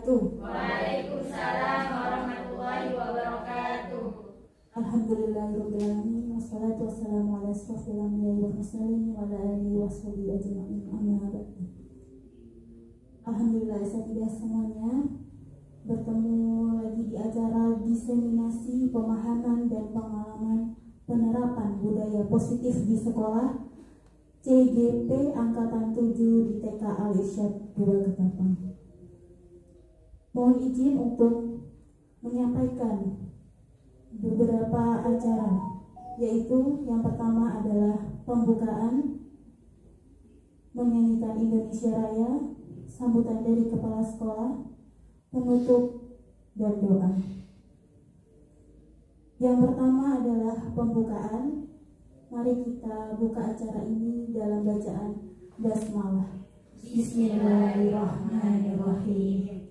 wabarakatuh. Waalaikumsalam warahmatullahi wabarakatuh. Alhamdulillahirabbil alamin wassalatu wassalamu ala asyrofil anbiya'i wal mursalin wa ala alihi washabihi ajma'in amma ba'du. Alhamdulillah, saya semuanya bertemu lagi di acara diseminasi pemahaman dan pengalaman penerapan budaya positif di sekolah CGP Angkatan 7 di TK Al-Irsyad 2 Ketapang. Mohon izin untuk menyampaikan beberapa acara, yaitu yang pertama adalah pembukaan menyanyikan Indonesia Raya, sambutan dari kepala sekolah, penutup dan doa. Yang pertama adalah pembukaan. Mari kita buka acara ini dalam bacaan basmalah. Bismillahirrahmanirrahim.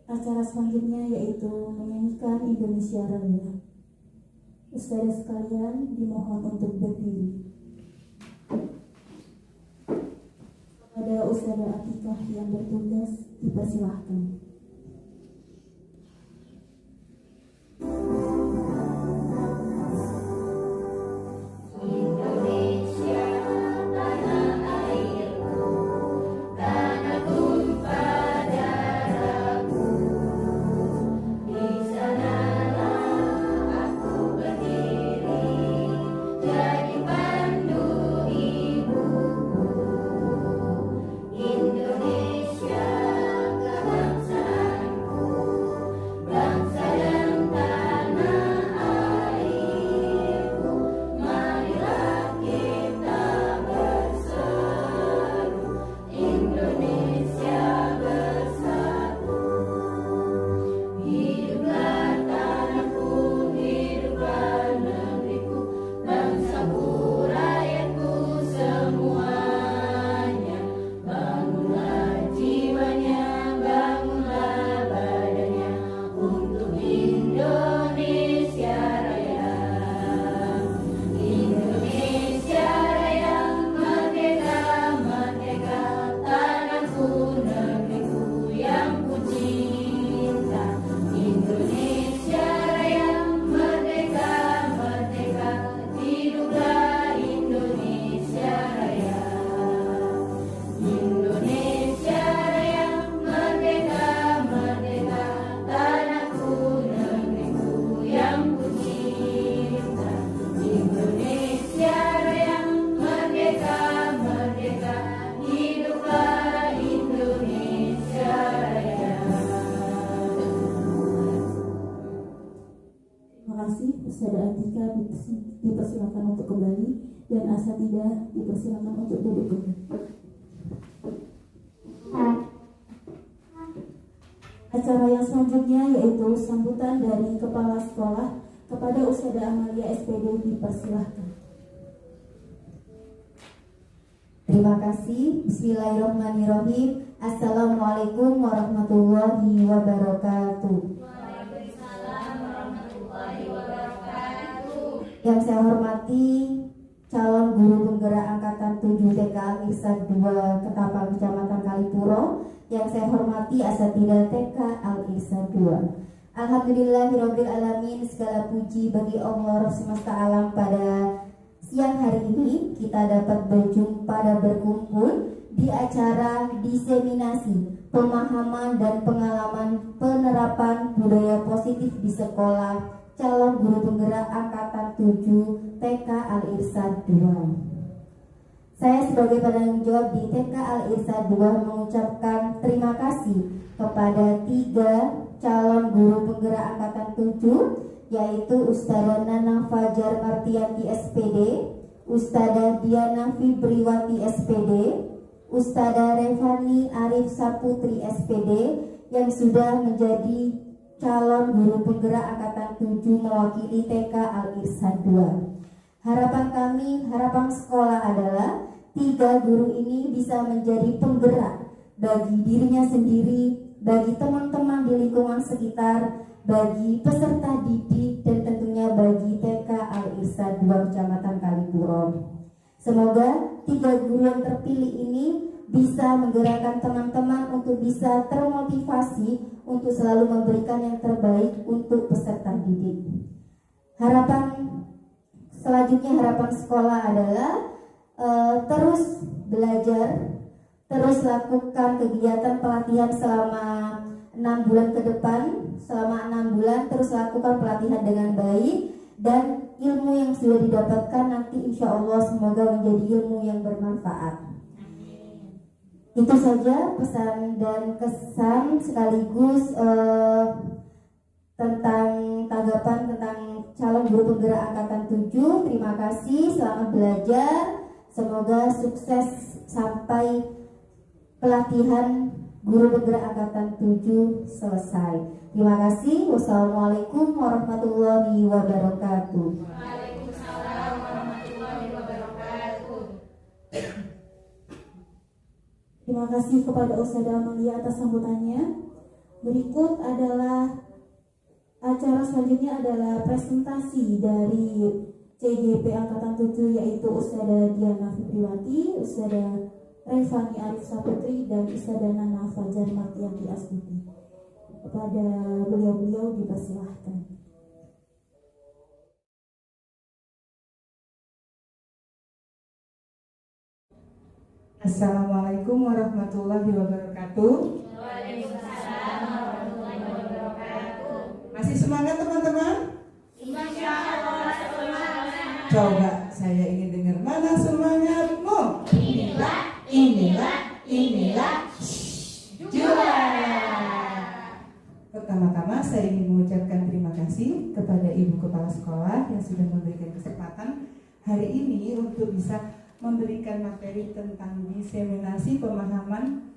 Acara selanjutnya yaitu menyanyikan Indonesia Raya. Ustazah sekalian dimohon untuk berdiri. Kepada Ustazah Atikah yang bertugas dipersilahkan. Ustazah Atika dipersilakan untuk kembali dan asatidzah dipersilakan untuk duduk kembali. Acara yang selanjutnya yaitu sambutan dari kepala sekolah. Kepada Ustazah Amalia SPD dipersilakan. Terima kasih. Bismillahirrahmanirrahim. Assalamualaikum warahmatullahi wabarakatuh. Yang saya hormati calon guru penggerak angkatan 7 TK Al-Irsyad 2 Ketapang Kecamatan Kalipuro. Yang saya hormati asatidzah TK Al-Irsyad 2. Alhamdulillahirabbil alamin, segala puji bagi Allah semesta alam. Pada siang hari ini kita dapat berjumpa dan berkumpul di acara diseminasi pemahaman dan pengalaman penerapan budaya positif di sekolah calon guru penggerak angkatan 7 TK Al-Irsyad 2. Saya sebagai penanggung jawab di TK Al-Irsyad 2 mengucapkan terima kasih kepada 3 calon guru penggerak angkatan 7, yaitu Ustazah Nana Fajar Martianti SPD, Ustazah Diana Fibriwati SPD, Ustazah Revani Arif Saputri SPD yang sudah menjadi calon guru penggerak angkatan 7 mewakili TK Al-Irsyad 2. Harapan kami, harapan sekolah adalah 3 guru ini bisa menjadi penggerak bagi dirinya sendiri, bagi teman-teman di lingkungan sekitar, bagi peserta didik, dan tentunya bagi TK Al-Irsyad 2 Kecamatan Kalipuro. Semoga 3 guru yang terpilih ini bisa menggerakkan teman-teman untuk bisa termotivasi untuk selalu memberikan yang terbaik untuk peserta didik. Harapan selanjutnya, harapan sekolah adalah terus belajar, terus lakukan kegiatan pelatihan selama 6 bulan ke depan. Selama 6 bulan terus lakukan pelatihan dengan baik, dan ilmu yang sudah didapatkan nanti insya Allah semoga menjadi ilmu yang bermanfaat. Itu saja pesan dan kesan sekaligus tentang tanggapan tentang calon guru penggerak angkatan 7. Terima kasih, selamat belajar, semoga sukses sampai pelatihan guru penggerak angkatan 7 selesai. Terima kasih. Wassalamualaikum warahmatullahi wabarakatuh. Waalaikumsalam warahmatullahi wabarakatuh. Terima kasih kepada Ustadzah Amalia atas sambutannya. Berikut adalah acara selanjutnya adalah presentasi dari CGP Angkatan 7, yaitu Ustadzah Diana Fitriwati, Ustadzah Revani Arif Saputri, dan Ustadzah Nana Fajar Martianti Astuti. Kepada beliau-beliau dipersilahkan. Assalamualaikum warahmatullahi wabarakatuh. Waalaikumsalam warahmatullahi wabarakatuh. Masih semangat teman-teman? Insya Allah semangat. Coba saya ingin dengar, mana semangatmu? Inilah juara. Pertama-tama saya ingin mengucapkan terima kasih kepada Ibu Kepala Sekolah yang sudah memberikan kesempatan hari ini untuk bisa memberikan materi tentang diseminasi pemahaman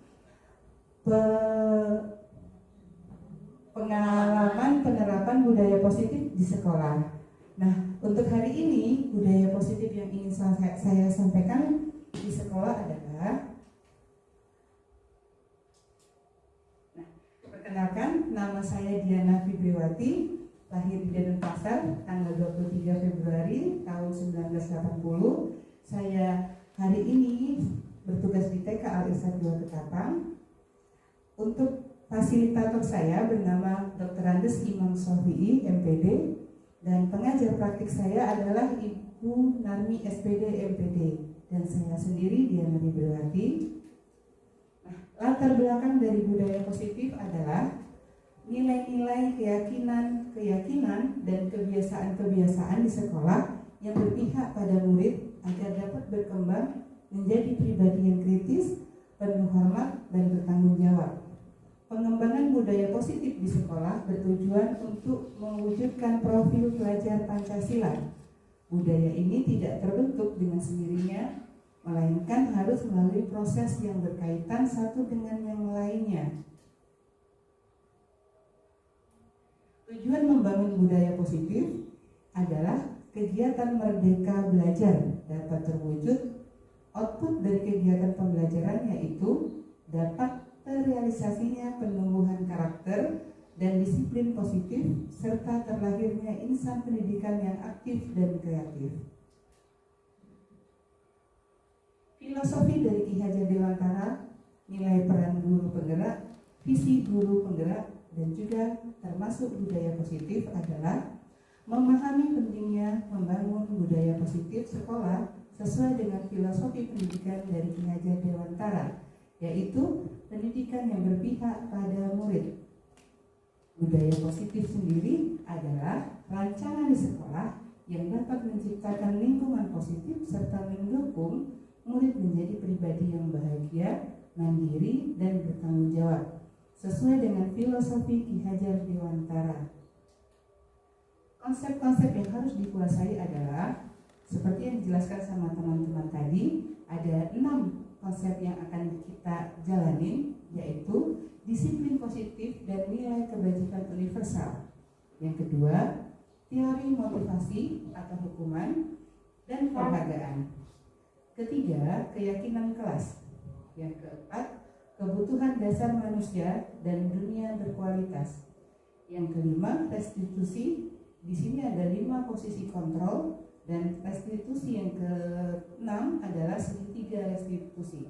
pengalaman penerapan budaya positif di sekolah. Nah, untuk hari ini budaya positif yang ingin saya sampaikan di sekolah adalah, perkenalkan, nama saya Diana Fitriwati, lahir di Denpasar tanggal 23 Februari tahun 1980. Saya hari ini bertugas di TK Al-Irsyad 2 Ketapang. Untuk fasilitator saya bernama Dr. Andes Imam Sofi'i, MPD, dan pengajar praktik saya adalah Ibu Narmi SPD, MPD, dan saya sendiri Diana Fitriwati. Latar belakang dari budaya positif adalah nilai-nilai, keyakinan, dan kebiasaan-kebiasaan di sekolah yang berpihak pada murid agar dapat berkembang menjadi pribadi yang kritis, penuh hormat, dan bertanggung jawab. Pengembangan budaya positif di sekolah bertujuan untuk mewujudkan profil pelajar Pancasila. Budaya ini tidak terbentuk dengan sendirinya, melainkan harus melalui proses yang berkaitan satu dengan yang lainnya. Tujuan membangun budaya positif adalah kegiatan merdeka belajar dapat terwujud, output dari kegiatan pembelajaran yaitu dapat terrealisasinya penumbuhan karakter dan disiplin positif serta terlahirnya insan pendidikan yang aktif dan kreatif. Filosofi dari Ki Hajar Dewantara, nilai peran guru penggerak, visi guru penggerak, dan juga termasuk budaya positif adalah memahami pentingnya membangun budaya positif sekolah sesuai dengan filosofi pendidikan dari Ki Hajar Dewantara, yaitu pendidikan yang berpihak pada murid. Budaya positif sendiri adalah rancangan di sekolah yang dapat menciptakan lingkungan positif serta mendukung murid menjadi pribadi yang bahagia, mandiri, dan bertanggung jawab sesuai dengan filosofi Ki Hajar Dewantara. Konsep-konsep yang harus dikuasai adalah seperti yang dijelaskan sama teman-teman tadi, ada 6 konsep yang akan kita jalanin, yaitu disiplin positif dan nilai kebajikan universal. Yang kedua, teori motivasi atau hukuman dan penghargaan. Ketiga, keyakinan kelas. Yang keempat, kebutuhan dasar manusia dan dunia berkualitas. Yang kelima, restitusi. Di sini ada 5 posisi kontrol, dan restitusi yang ke-6 adalah segitiga restitusi.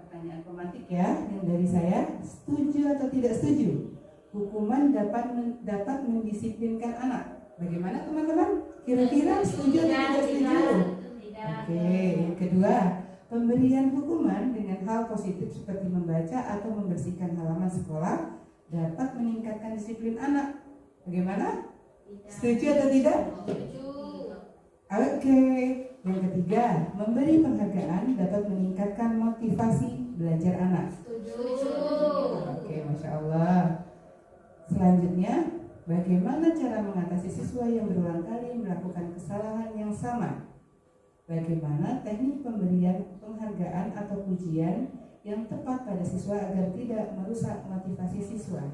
Pertanyaan pemantik ya, yang dari saya, setuju atau tidak setuju? Hukuman dapat mendisiplinkan anak. Bagaimana teman-teman? Kira-kira setuju atau tidak setuju? Oke, yang kedua, pemberian hukuman dengan hal positif seperti membaca atau membersihkan halaman sekolah dapat meningkatkan disiplin anak. Bagaimana? Setuju atau tidak? Oke. Yang ketiga, memberi penghargaan dapat meningkatkan motivasi belajar anak. Oke, Masya Allah. Selanjutnya, bagaimana cara mengatasi siswa yang berulang kali melakukan kesalahan yang sama? Bagaimana teknik pemberian penghargaan atau pujian yang tepat pada siswa agar tidak merusak motivasi siswa?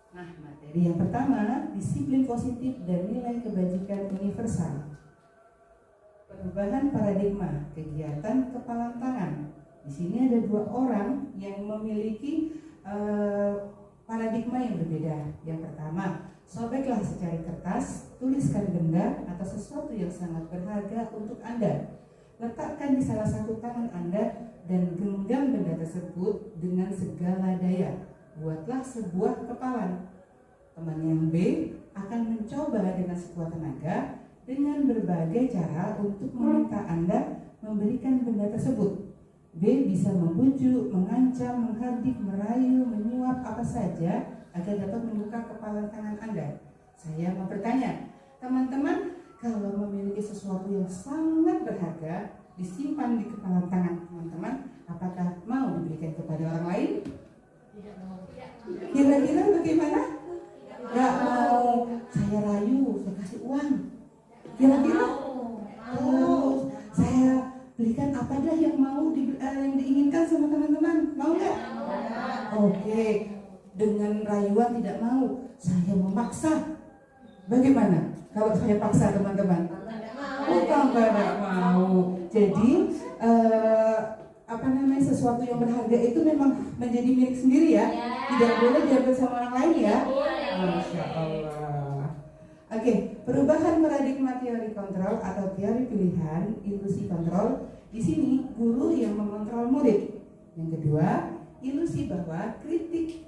Nah, materi yang pertama, disiplin positif dan nilai kebajikan universal. Perubahan paradigma, kegiatan kepalan tangan. Di sini ada dua orang yang memiliki paradigma yang berbeda. Yang pertama, sobeklah secari kertas, tuliskan benda atau sesuatu yang sangat berharga untuk Anda. Letakkan di salah satu tangan Anda dan genggam benda tersebut dengan segala daya. Buatlah sebuah kepalan. Teman yang B akan mencoba dengan sekuat tenaga dengan berbagai cara untuk meminta Anda memberikan benda tersebut. B bisa membujuk, mengancam, menghardik, merayu, menyuap apa saja agar dapat membuka kepalan tangan Anda. Saya mau bertanya, teman-teman, kalau memiliki sesuatu yang sangat berharga disimpan di kepalan tangan teman-teman, apakah mau diberikan kepada orang lain? Kira-kira bagaimana? Gak mau. Saya rayu, saya kasih uang. Kira-kira? Terus saya belikan apa dah yang mau yang diinginkan sama teman-teman. Mau nggak? Oke. Dengan rayuan tidak mau, saya memaksa. Bagaimana kalau saya paksa teman-teman? Bukan tidak mau. Jadi sesuatu yang berharga itu memang menjadi milik sendiri ya. Tidak boleh diambil sama orang lain ya. Masya Allah. Oke, perubahan paradigma teori kontrol atau teori pilihan, ilusi kontrol. Di sini guru yang mengontrol murid. Yang kedua, ilusi bahwa kritik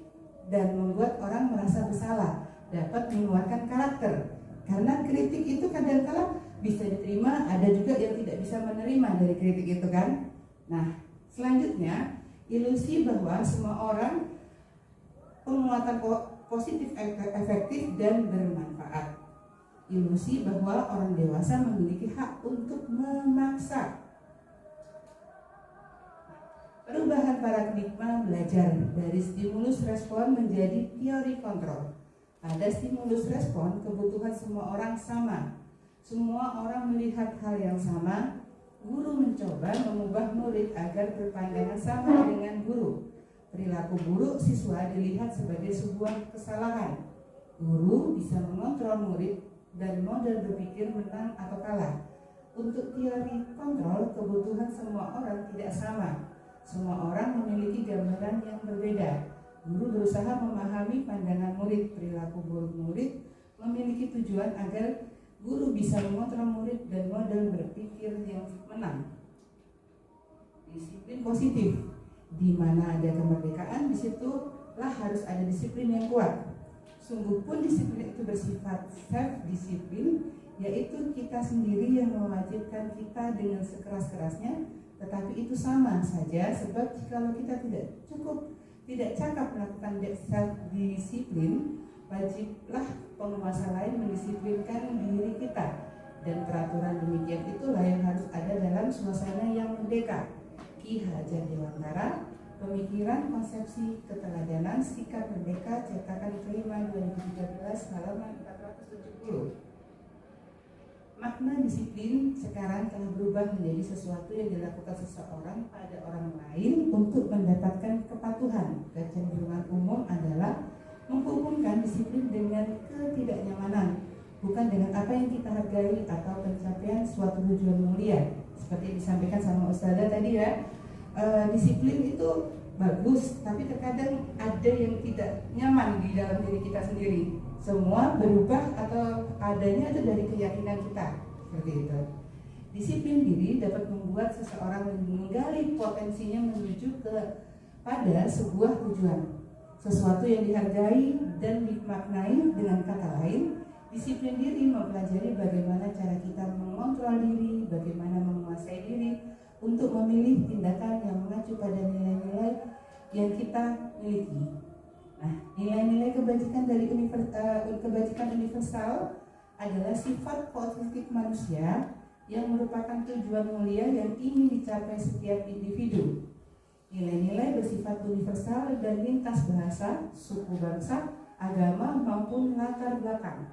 dan membuat orang merasa bersalah dapat menguatkan karakter. Karena kritik itu kadang-kala bisa diterima, ada juga yang tidak bisa menerima dari kritik itu kan. Nah, selanjutnya ilusi bahwa semua orang penguatan positif efektif dan bermanfaat. Ilusi bahwa orang dewasa memiliki hak untuk memaksa. Perubahan paradigma belajar dari stimulus respon menjadi teori kontrol. Pada stimulus respon, kebutuhan semua orang sama. Semua orang melihat hal yang sama. Guru mencoba mengubah murid agar berpandangan sama dengan guru. Perilaku buruk siswa dilihat sebagai sebuah kesalahan. Guru bisa mengontrol murid dan model berpikir menang atau kalah. Untuk teori kontrol, kebutuhan semua orang tidak sama. Semua orang memiliki gambaran yang berbeda. Guru berusaha memahami pandangan murid. Perilaku buruk murid memiliki tujuan agar guru bisa mengontrol murid dan model berpikir yang menang. Disiplin positif, di mana ada kemerdekaan, disitulah harus ada disiplin yang kuat. Sungguh pun disiplin itu bersifat self-disiplin, yaitu kita sendiri yang mewajibkan kita dengan sekeras-kerasnya. Tetapi itu sama saja, sebab jikalau kita tidak cakap melakukan self-disiplin, wajiblah penguasa lain mendisiplinkan diri kita. Dan peraturan demikian itulah yang harus ada dalam suasana yang merdeka. Ki Hajar Dewantara, Pemikiran Konsepsi Keteladanan Sikap Merdeka, cetakan kelima 2013, halaman 470. Makna disiplin sekarang telah berubah menjadi sesuatu yang dilakukan seseorang pada orang lain untuk mendapatkan kepatuhan. Kecenderungan umum adalah menghubungkan disiplin dengan ketidaknyamanan, bukan dengan apa yang kita hargai atau pencapaian suatu tujuan mulia. Seperti disampaikan sama Ustazah tadi ya, disiplin itu bagus, tapi terkadang ada yang tidak nyaman di dalam diri kita sendiri. Semua berubah atau adanya itu dari keyakinan kita, seperti itu. Disiplin diri dapat membuat seseorang menggali potensinya menuju pada sebuah tujuan, sesuatu yang dihargai dan dimaknai. Dengan kata lain, disiplin diri mempelajari bagaimana cara kita mengontrol diri, bagaimana menguasai diri untuk memilih tindakan yang mengacu pada nilai-nilai yang kita miliki. Nah, nilai-nilai kebajikan dari kebajikan universal adalah sifat positif manusia yang merupakan tujuan mulia yang ingin dicapai setiap individu. Nilai-nilai bersifat universal dan lintas bahasa, suku bangsa, agama maupun latar belakang.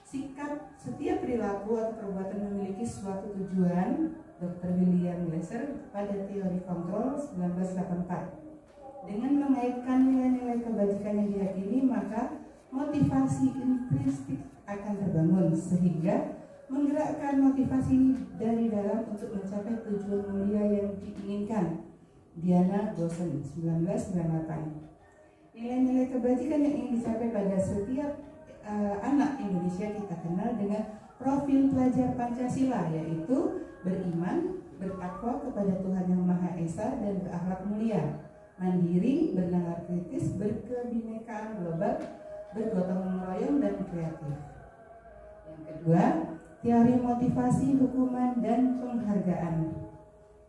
Sikap setiap perilaku atau perbuatan memiliki suatu tujuan. Dr. William Glasser pada teori kontrol 1984. Dengan mengaitkan nilai-nilai kebajikan yang diyakini, maka motivasi intrinsik akan terbangun sehingga menggerakkan motivasi dari dalam untuk mencapai tujuan mulia yang diinginkan. Diana Gosen 1998. Nilai-nilai kebajikan yang ingin dicapai pada setiap anak Indonesia kita kenal dengan profil pelajar Pancasila, yaitu beriman, bertakwa kepada Tuhan Yang Maha Esa dan berakhlak mulia, mandiri, bernalar kritis, berkebinekaan global, bergotong royong dan kreatif. Yang kedua, teori motivasi, hukuman, dan penghargaan.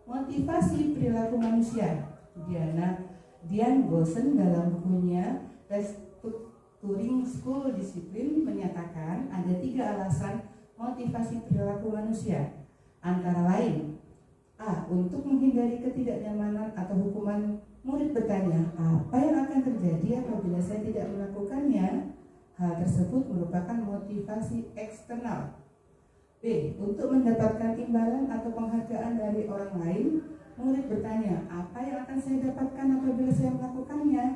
Motivasi perilaku manusia. Dian Gosen dalam bukunya Restructuring School Discipline menyatakan ada 3 alasan motivasi perilaku manusia. Antara lain, A. Untuk menghindari ketidaknyamanan atau hukuman. Murid bertanya, apa yang akan terjadi apabila saya tidak melakukannya? Hal tersebut merupakan motivasi eksternal. B. Untuk mendapatkan imbalan atau penghargaan dari orang lain. Murid bertanya, apa yang akan saya dapatkan apabila saya melakukannya?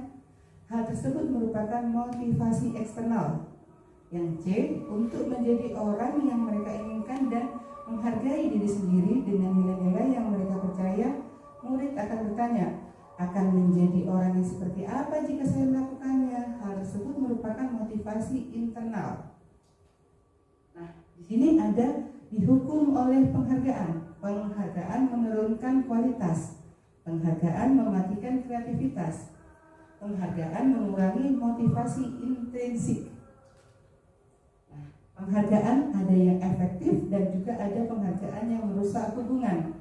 Hal tersebut merupakan motivasi eksternal. Yang C. Untuk menjadi orang yang mereka inginkan dan menghargai diri sendiri dengan nilai-nilai yang mereka percaya. Murid akan bertanya, akan menjadi orang yang seperti apa jika saya melakukannya? Hal tersebut merupakan motivasi internal. Nah, di sini ada dihukum oleh penghargaan. Penghargaan menurunkan kualitas. Penghargaan mematikan kreativitas. Penghargaan mengurangi motivasi intrinsik. Nah, penghargaan ada yang efektif dan juga ada penghargaan yang merusak hubungan.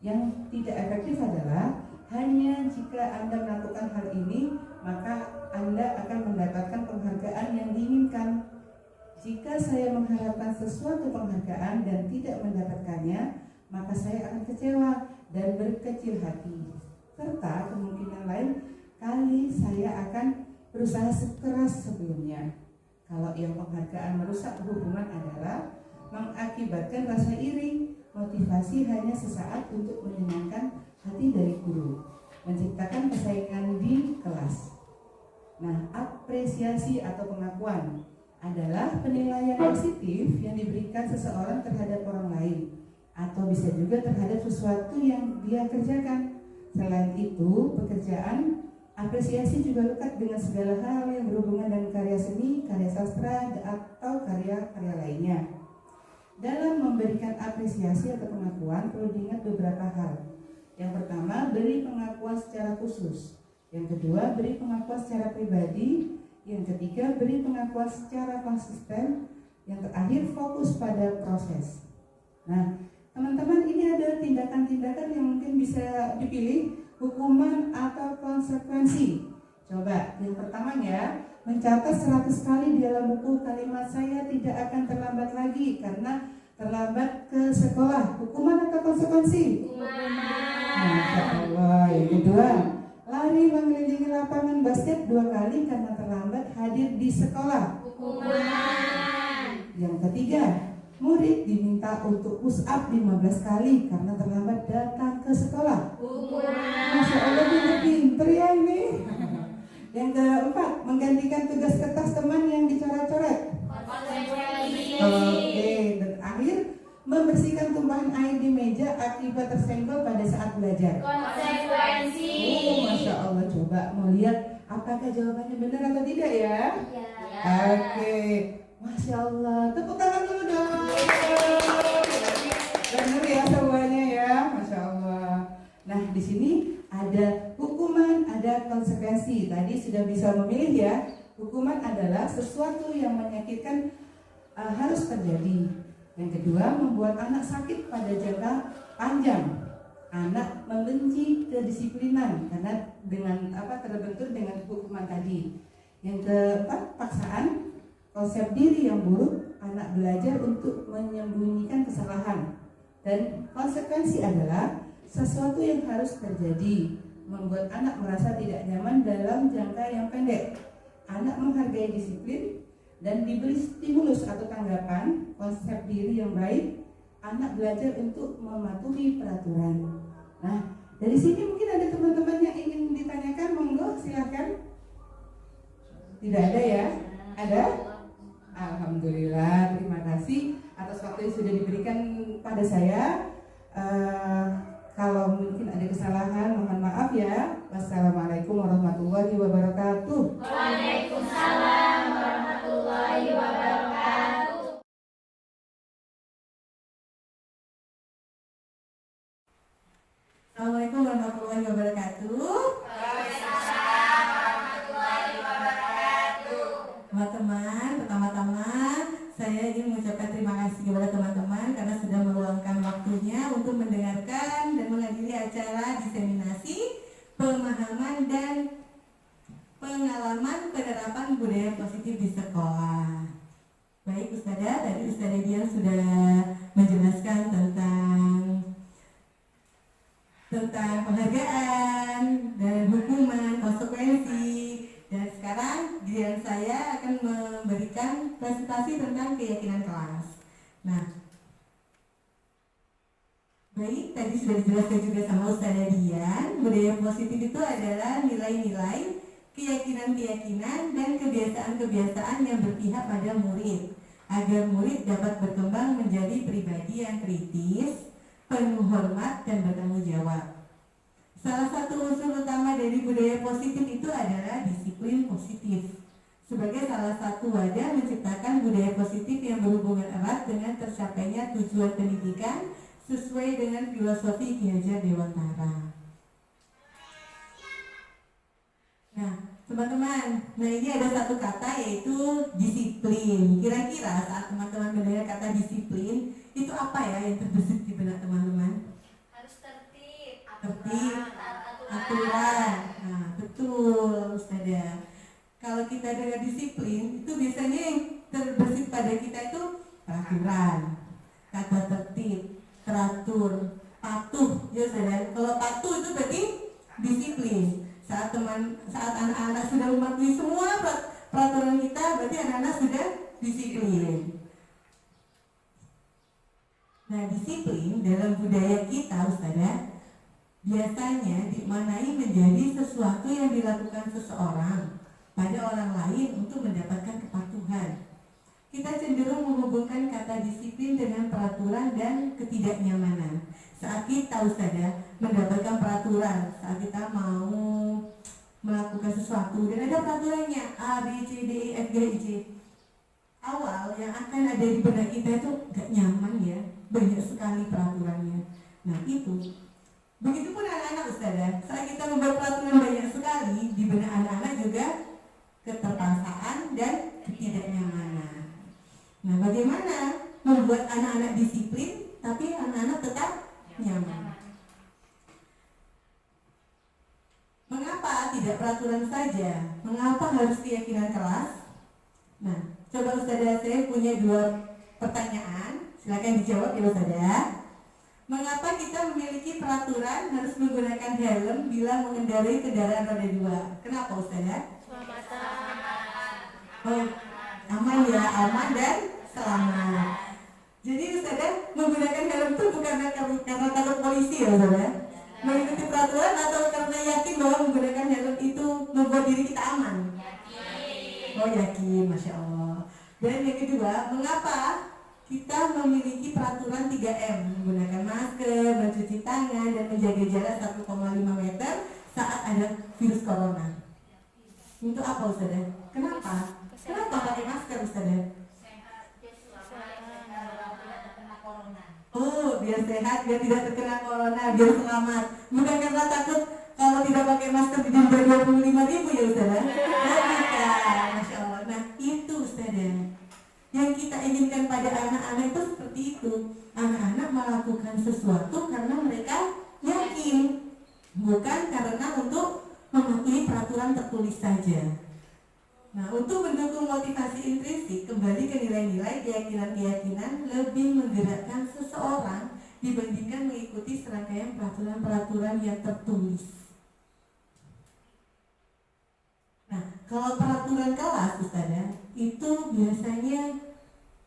Yang tidak efektif adalah hanya jika Anda melakukan hal ini, maka Anda akan mendapatkan penghargaan yang diinginkan. Jika saya mengharapkan sesuatu penghargaan dan tidak mendapatkannya, maka saya akan kecewa dan berkecil hati. Serta kemungkinan lain kali saya akan berusaha sekeras sebelumnya. Kalau yang penghargaan merusak hubungan adalah mengakibatkan rasa iri, motivasi hanya sesaat untuk menyenangkan hati dari guru, menciptakan persaingan di kelas. Nah, apresiasi atau pengakuan adalah penilaian positif yang diberikan seseorang terhadap orang lain, atau bisa juga terhadap sesuatu yang dia kerjakan. Selain itu, pekerjaan apresiasi juga lekat dengan segala hal yang berhubungan dengan karya seni, karya sastra, atau karya-karya lainnya. Dalam memberikan apresiasi atau pengakuan perlu diingat beberapa hal. Yang pertama, beri pengakuan secara khusus. Yang kedua, beri pengakuan secara pribadi. Yang ketiga, beri pengakuan secara konsisten. Yang terakhir, fokus pada proses. Nah, teman-teman, ini ada tindakan-tindakan yang mungkin bisa dipilih, hukuman atau konsekuensi. Coba, yang pertama ya, mencatat 100 kali di dalam buku kalimat saya tidak akan terlambat lagi karena terlambat ke sekolah. Hukuman atau konsekuensi? Masya Allah. Yang kedua, lari mengelilingi lapangan basket 2 kali karena terlambat hadir di sekolah. Hukuman. Yang ketiga, murid diminta untuk push up 15 kali karena terlambat datang ke sekolah. Hukuman. Masya Allah, pinter ya ini. Yang keempat, menggantikan tugas kertas teman yang dicoret-coret. Konsekuensi. Oke, dan akhir, membersihkan tumpahan air di meja akibat tersenggol pada saat belajar. Konsekuensi. Masya Allah, coba mau lihat apakah jawabannya benar atau tidak ya? Ya. Oke, Masya Allah, tepuk tangan dulu dong. Benar di sini ada hukuman, ada konsekuensi. Tadi sudah bisa memilih ya. Hukuman adalah sesuatu yang menyakitkan harus terjadi. Yang kedua, membuat anak sakit pada jangka panjang. Anak membenci kedisiplinan karena terbentur dengan hukuman tadi. Yang keempat, paksaan, konsep diri yang buruk. Anak belajar untuk menyembunyikan kesalahan. Dan konsekuensi adalah sesuatu yang harus terjadi, membuat anak merasa tidak nyaman dalam jangka yang pendek. Anak menghargai disiplin dan diberi stimulus atau tanggapan, konsep diri yang baik. Anak belajar untuk mematuhi peraturan. Nah, dari sini mungkin ada teman-teman yang ingin ditanyakan, monggo silakan. Tidak ada ya? Ada? Alhamdulillah, terima kasih atas waktu yang sudah diberikan pada saya. Kalau mungkin ada kesalahan, mohon maaf ya. Wassalamualaikum warahmatullahi wabarakatuh. Waalaikumsalam warahmatullahi wabarakatuh. Assalamualaikum warahmatullahi wabarakatuh. Waalaikumsalam warahmatullahi wabarakatuh. Teman-teman, pertama-tama saya ingin mengucapkan terima kasih kepada teman-teman karena sudah meluangkan waktunya untuk mendengarkan dan menghadiri acara diseminasi pemahaman dan pengalaman penerapan budaya positif di sekolah. Baik Ustazah, tadi Ustazah Dian sudah menjelaskan tentang penghargaan dan hukuman, konsekuensi. Dan sekarang giliran saya akan memberikan presentasi tentang keyakinan kelas. Nah, baik, tadi sudah dijelaskan juga sama Ustazah Dian, budaya positif itu adalah nilai-nilai, keyakinan-keyakinan, dan kebiasaan-kebiasaan yang berpihak pada murid, agar murid dapat berkembang menjadi pribadi yang kritis, penuh hormat, dan bertanggung jawab. Salah satu unsur utama dari budaya positif itu adalah disiplin positif. Sebagai salah satu wadah menciptakan budaya positif yang berhubungan erat dengan tercapainya tujuan pendidikan sesuai dengan filosofi Ki Hajar Dewantara. Nah, teman-teman, ini ada satu kata yaitu disiplin. Kira-kira saat teman-teman mendengar kata disiplin, itu apa ya yang terbesit di benak teman-teman? Tertib, aturan. Nah, betul Ustazah. Kalau kita dengar disiplin, itu biasanya yang terbesit pada kita itu peraturan, kata tertib, teratur, patuh. Ya Ustazah. Kalau patuh itu berarti disiplin. Saat anak-anak sudah mematuhi semua peraturan kita, berarti anak-anak sudah disiplin. Nah, disiplin dalam budaya kita Ustazah biasanya dimaknai menjadi sesuatu yang dilakukan seseorang pada orang lain untuk mendapatkan kepatuhan. Kita cenderung menghubungkan kata disiplin dengan peraturan dan ketidaknyamanan. Saat kita Ustazah mendapatkan peraturan, saat kita mau melakukan sesuatu dan ada peraturannya A, B, C, D, E, F, G, I, J. Awal yang akan ada di benak kita itu gak nyaman ya, banyak sekali peraturannya. Nah itu begitupun anak-anak Ustazah, saat kita membuat peraturan banyak sekali, di benak anak-anak juga keterpaksaan dan ketidaknyamanan. Nah, bagaimana membuat anak-anak disiplin tapi anak-anak tetap nyaman? Mengapa tidak peraturan saja? Mengapa harus keyakinan kelas? Nah, coba Ustazah, saya punya 2 pertanyaan, silakan dijawab ya Ustazah. Mengapa kita memiliki peraturan harus menggunakan helm bila mengendarai kendaraan roda 2? Kenapa Ustazah? Oh, aman ya, aman dan selamat. Jadi Ustazah menggunakan helm itu bukan karena takut polisi ya Ustazah? Mengikuti peraturan atau karena yakin bahwa menggunakan helm itu membuat diri kita aman? Oh yakin, Masya Allah. Dan yang kedua, mengapa kita memiliki peraturan 3M, menggunakan masker, mencuci tangan, dan menjaga jarak 1,5 meter saat ada virus corona? Untuk apa Ustazah? Kenapa? Kenapa pakai masker Ustazah? Oh, biar sehat, biar tidak terkena corona, biar selamat. Bukan karena Bismillah takut kalau tidak pakai masker didenda 25.000 ya Ustazah? Masya Allah. Nah itu Ustazah, yang kita inginkan pada anak-anak itu seperti itu. Anak-anak melakukan sesuatu karena mereka yakin, bukan karena untuk mematuhi peraturan tertulis saja. Nah, untuk mendukung motivasi intrinsik, kembali ke nilai-nilai, keyakinan-keyakinan lebih menggerakkan seseorang dibandingkan mengikuti serangkaian peraturan-peraturan yang tertulis. Nah, kalau peraturan kelas, Ustazah, itu biasanya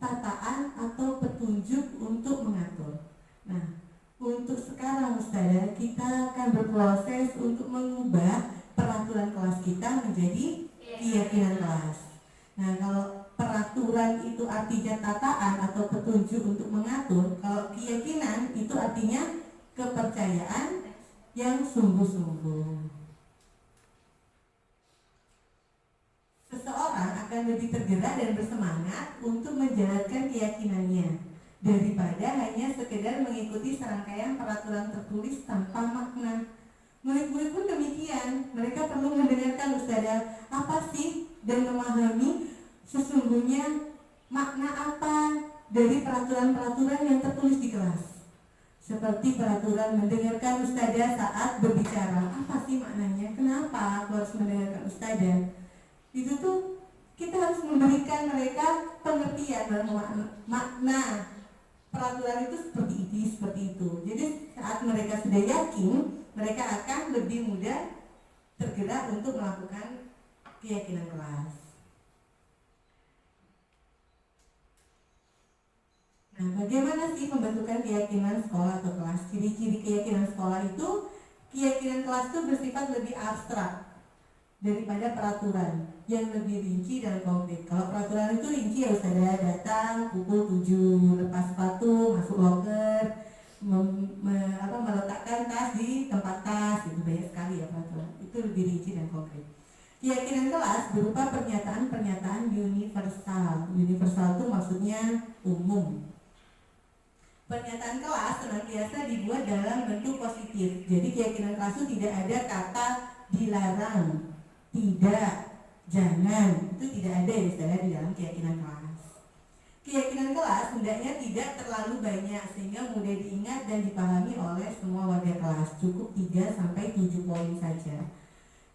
tataan atau petunjuk untuk mengatur. Nah, untuk sekarang Ustazah, kita akan berproses untuk mengubah peraturan kelas kita menjadi keyakinan kelas. Nah, kalau peraturan itu artinya tataan atau petunjuk untuk mengatur, kalau keyakinan itu artinya kepercayaan yang sungguh-sungguh. Seseorang akan lebih tergerak dan bersemangat untuk menjalankan keyakinannya daripada hanya sekedar mengikuti serangkaian peraturan tertulis tanpa makna. Murid-murid pun demikian, mereka perlu mendengarkan Ustazah apa sih dan memahami sesungguhnya makna apa dari peraturan-peraturan yang tertulis di kelas. Seperti peraturan mendengarkan Ustazah saat berbicara, apa sih maknanya? Kenapa aku harus mendengarkan Ustazah? Itu tuh kita harus memberikan mereka pengertian dan makna peraturan itu seperti itu. Jadi saat mereka sudah yakin, mereka akan lebih mudah tergerak untuk melakukan keyakinan kelas. Nah, bagaimana sih pembentukan keyakinan sekolah atau kelas? Ciri-ciri keyakinan sekolah itu, keyakinan kelas itu bersifat lebih abstrak daripada peraturan yang lebih rinci dan konkret. Kalau peraturan itu rinci ya Ustazah, datang pukul 7, lepas sepatu, masuk loker, meletakkan tas di tempat tas, itu banyak sekali ya peraturan. Itu lebih rinci dan konkret. Keyakinan kelas berupa pernyataan-pernyataan universal. Universal itu maksudnya umum. Pernyataan kelas senantiasa dibuat dalam bentuk positif. Jadi keyakinan kelas itu tidak ada kata dilarang, tidak, jangan. Itu tidak ada ya Ustazah di dalam keyakinan kelas. Keyakinan kelas hendaknya tidak terlalu banyak sehingga mudah diingat dan dipahami oleh semua warga kelas. Cukup 3-7 poin saja.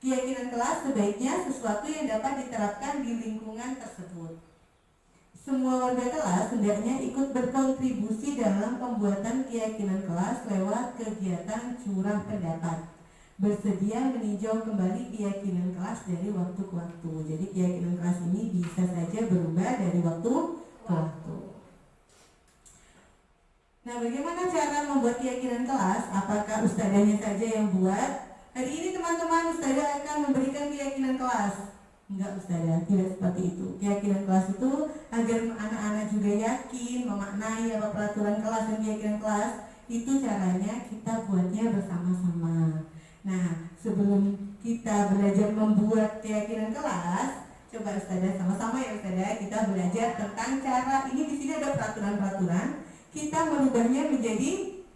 Keyakinan kelas sebaiknya sesuatu yang dapat diterapkan di lingkungan tersebut. Semua warga kelas hendaknya ikut berkontribusi dalam pembuatan keyakinan kelas lewat kegiatan curah pendapat. Bersedia meninjau kembali keyakinan kelas dari waktu ke waktu. Jadi keyakinan kelas ini bisa saja berubah dari waktu ke waktu. Nah, bagaimana cara membuat keyakinan kelas? Apakah ustadzahnya saja yang buat? Hari ini teman-teman ustadzah akan memberikan keyakinan kelas. Enggak ustadzah, tidak seperti itu. Keyakinan kelas itu agar anak-anak juga yakin, memaknai apa peraturan kelas dan keyakinan kelas. Itu caranya kita buatnya bersama-sama. Nah, sebelum kita belajar membuat keyakinan kelas, coba ustadzah sama-sama ya ustadzah kita belajar tentang cara ini. Di sini ada peraturan-peraturan, kita merubahnya menjadi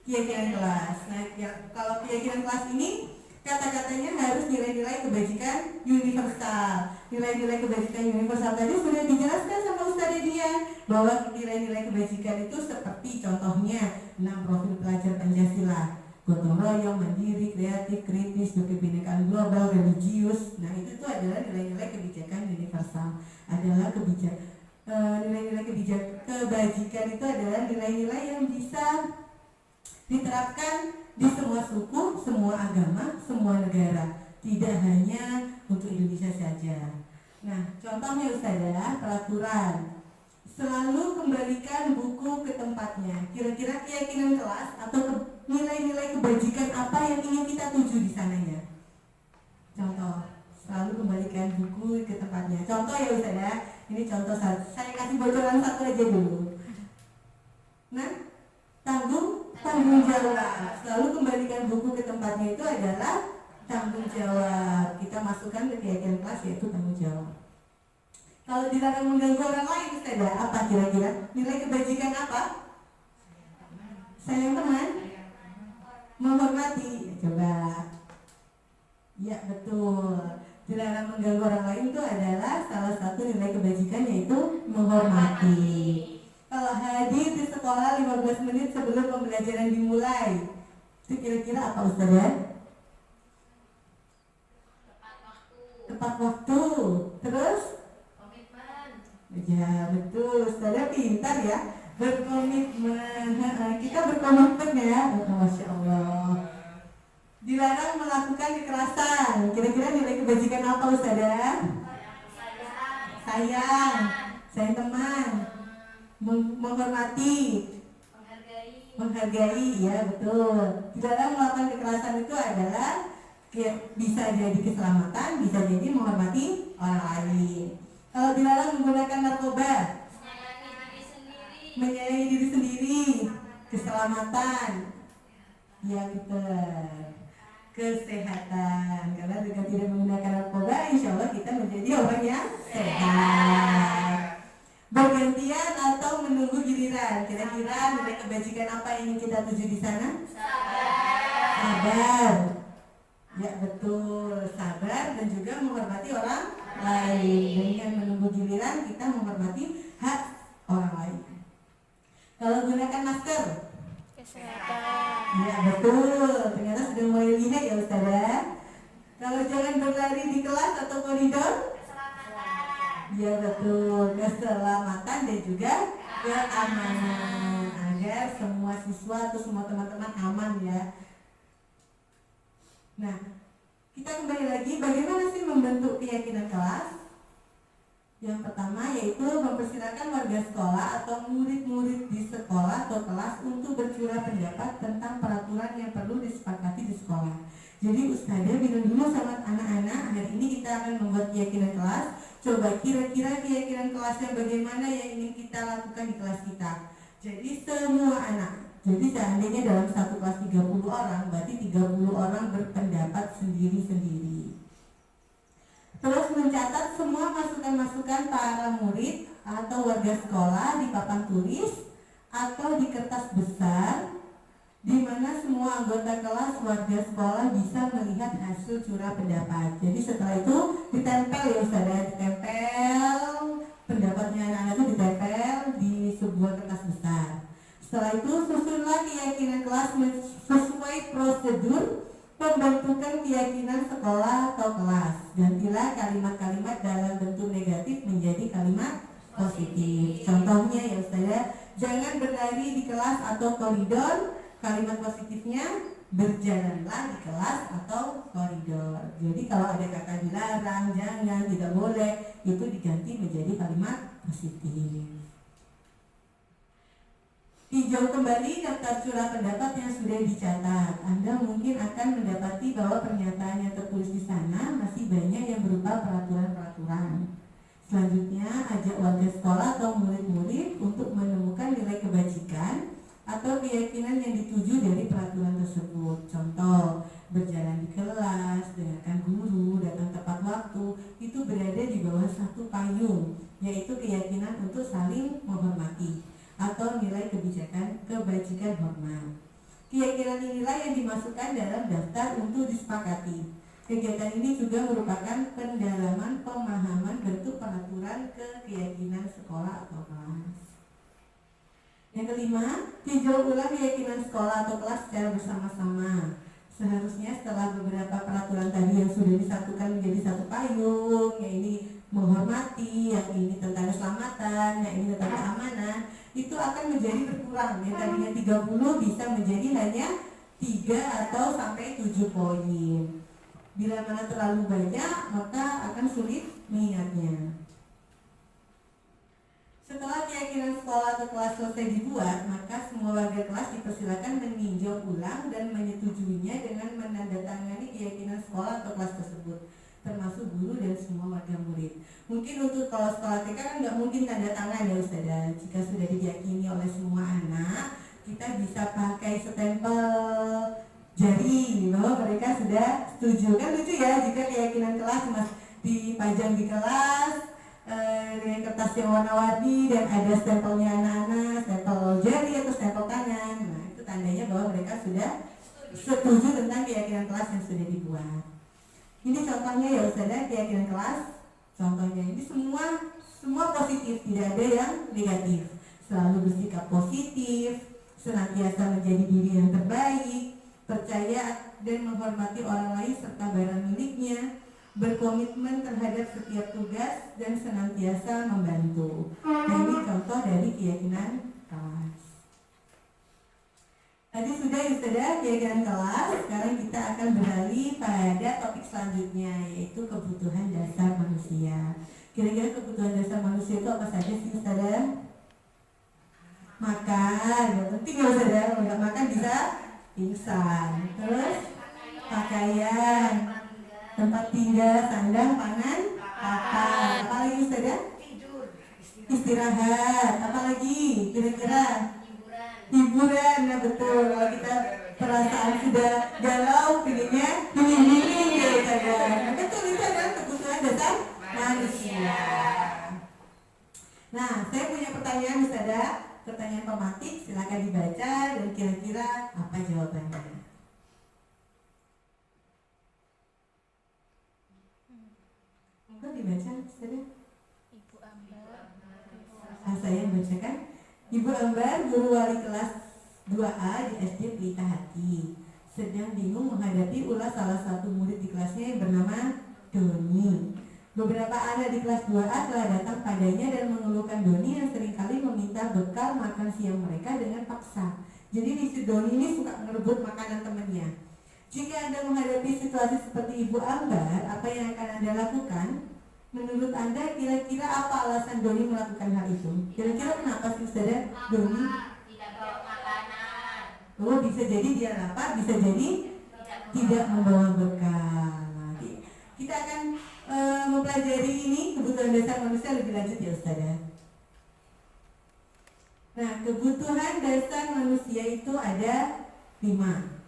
keyakinan kelas. Nah, ya, kalau keyakinan kelas ini kata-katanya harus nilai-nilai kebajikan universal. Nilai-nilai kebajikan universal tadi sudah dijelaskan sama Ustazah Dian bahwa nilai-nilai kebajikan itu seperti contohnya 6 profil pelajar Pancasila: gotong royong, mandiri, kreatif, kritis, kebinekaan global, religius. Nah, itu tuh adalah nilai-nilai kebijakan universal. Adalah nilai-nilai kebajikan itu adalah nilai-nilai yang bisa diterapkan di semua suku, semua agama, semua negara, tidak hanya untuk Indonesia saja. Nah, contohnya ustazah, peraturan selalu kembalikan buku ke tempatnya. Kira-kira keyakinan kelas atau nilai-nilai kebajikan apa yang ingin kita tuju di sananya? Contoh, selalu kembalikan buku ke tempatnya. Contoh ya ustazah, ini contoh saya kasih bocoran satu aja dulu. Nah, tanggung jawab. Selalu kembalikan buku ke tempatnya itu adalah tanggung jawab. Kita masukkan ke keyakinan kelas yaitu tanggung jawab. Kalau dilarang mengganggu orang lain, Ustazah, apa kira-kira? Nilai kebajikan apa? Sayang teman. menghormati. Coba. Ya betul. Dilarang mengganggu orang lain itu adalah salah satu nilai kebajikan, yaitu menghormati. Kalau hadir di sekolah 15 menit sebelum pembelajaran dimulai, itu kira-kira apa Ustazah? Tepat waktu. Terus? Komitmen. Ya betul, Ustazah pintar ya. Berkomitmen. Kita berkomitmen ya. Masya Allah. Dilarang melakukan kekerasan. Kira-kira nilai kebajikan apa Ustazah? Sayang teman, menghormati, menghargai, ya betul. Dilarang melakukan kekerasan itu adalah bisa jadi keselamatan, bisa jadi menghormati orang lain. Kalau dilarang menggunakan narkoba, menyayangi diri sendiri, keselamatan, ya betul. Kesehatan, karena dengan tidak menggunakan narkoba, insya Allah kita menjadi orang yang sehat. Bergantian atau menunggu giliran, kira-kira nilai kebajikan apa yang ingin kita tuju di sana? Sabar. Ya betul, sabar dan juga menghormati orang lain. Dengan menunggu giliran kita menghormati hak orang lain. Kalau gunakan masker, ya betul, ternyata sudah mulai lihat ya Ustazah. Kalau jangan berlari di kelas atau koridor, ya betul, keselamatan dan juga keamanan, agar semua siswa atau semua teman-teman aman ya. Nah, kita kembali lagi, bagaimana sih membentuk keyakinan kelas? Yang pertama yaitu mempersilakan warga sekolah atau murid-murid di sekolah atau kelas untuk bercurah pendapat tentang peraturan yang perlu disepakati di sekolah. Jadi Ustazah bilang dulu sama anak-anak, hari ini kita akan membuat keyakinan kelas. Coba kira-kira keyakinan kelasnya bagaimana yang ingin kita lakukan di kelas kita. Jadi semua anak, jadi seandainya dalam satu kelas 30 orang, berarti 30 orang berpendapat sendiri-sendiri. Terus mencatat semua masukan-masukan para murid atau warga sekolah di papan tulis atau di kertas besar, di mana semua anggota kelas warga sekolah bisa melihat hasil curah pendapat. Jadi setelah itu ditempel ya Ustazah, ditempel pendapatnya anak-anak itu ditempel di sebuah kertas besar. Setelah itu susunlah keyakinan kelas sesuai prosedur pembentukan keyakinan sekolah atau kelas. Gantilah kalimat-kalimat dalam bentuk negatif menjadi kalimat positif. Contohnya ya Ustazah, jangan berlari di kelas atau koridor. Kalimat positifnya berjalanlah di kelas atau koridor. Jadi kalau ada kata dilarang, jangan, tidak boleh, itu diganti menjadi kalimat positif. Tinjau kembali daftar curah pendapat yang sudah dicatat. Anda mungkin akan mendapati bahwa pernyataan yang tertulis di sana masih banyak yang berupa peraturan-peraturan. Selanjutnya, ajak warga sekolah atau murid-murid untuk menemukan nilai kebajikan atau keyakinan yang dituju dari peraturan tersebut. Contoh, berjalan di kelas, dengarkan guru, datang tepat waktu, itu berada di bawah satu payung, yaitu keyakinan untuk saling menghormati atau nilai kebajikan hormat. Keyakinan inilah yang dimasukkan dalam daftar untuk disepakati. Kegiatan ini juga merupakan pendalaman pemahaman bentuk peraturan keyakinan sekolah atau kelas. Yang kelima, tinjau ulang keyakinan sekolah atau kelas secara bersama-sama. Seharusnya setelah beberapa peraturan tadi yang sudah disatukan menjadi satu payung, yang ini menghormati, yang ini tentang keselamatan, yang ini tentang keamanan, itu akan menjadi berkurang. Yang tadinya 30 bisa menjadi hanya 3 atau sampai 7 poin. Bila mana terlalu banyak, maka akan sulit mengingatnya. Setelah keyakinan sekolah atau kelas selesai dibuat, maka semua warga kelas dipersilakan meninjau ulang dan menyetujuinya dengan menandatangani keyakinan sekolah atau kelas tersebut, termasuk guru dan semua warga murid. Mungkin untuk kalau sekolah TK kan nggak mungkin tanda tangan ya Ustazah. Jika sudah diyakini oleh semua anak, kita bisa pakai stempel jari bahwa mereka sudah setuju. Kan lucu ya jika keyakinan kelas cuma dipajang di kelas dengan kertas yang warna-warni dan ada stempelnya anak-anak, stempel jari atau stempel tangan. Nah, itu tandanya bahwa mereka sudah setuju tentang keyakinan kelas yang sudah dibuat. Ini contohnya ya Ustazah, keyakinan kelas. Contohnya ini semua positif, tidak ada yang negatif. Selalu bersikap positif, senantiasa menjadi diri yang terbaik, percaya dan menghormati orang lain serta barang miliknya, berkomitmen terhadap setiap tugas dan senantiasa membantu. Nah, ini contoh dari keyakinan kelas. Tadi sudah ya Ustazah keyakinan kelas. Sekarang kita akan beralih pada topik selanjutnya, yaitu kebutuhan dasar manusia. Kira-kira kebutuhan dasar manusia itu apa saja sih Ustazah? Makan, yang penting ya Ustazah, kalau nggak makan bisa pingsan. Terus pakaian, tempat tinggal, sandang, pangan, papan. Apalagi Ustazah? Istirahat. Apalagi kira-kira? Hiburan. Nah betul, kalau kita perasaan sudah galau, pilihnya healing ya Ustazah. Betul, itu adalah kebutuhan dasar manusia. Nah, saya punya pertanyaan Ustazah, pertanyaan pematik, silakan dibaca dan kira-kira apa jawabannya. Monggo dibaca Ustazah. Ibu Ambar. Saya membacakan. Ibu Ambar, guru wali kelas 2A di SD Pelita Hati, sedang bingung menghadapi ulah salah satu murid di kelasnya yang bernama Doni. Beberapa anak di kelas 2A telah datang padanya dan mengeluhkan Doni yang seringkali meminta bekal makan siang mereka dengan paksa. Jadi si Doni ini suka merebut makanan temannya. Jika Anda menghadapi situasi seperti Ibu Ambar, apa yang akan Anda lakukan? Menurut Anda kira-kira apa alasan Doni melakukan hal itu? Kira-kira kenapa sih Ustazah Doni? Tidak bawa makanan. Oh, bisa jadi dia lapar, bisa jadi tidak membawa bekal. Nanti kita akan mempelajari ini kebutuhan dasar manusia lebih lanjut ya Ustazah. Nah, kebutuhan dasar manusia itu ada 5.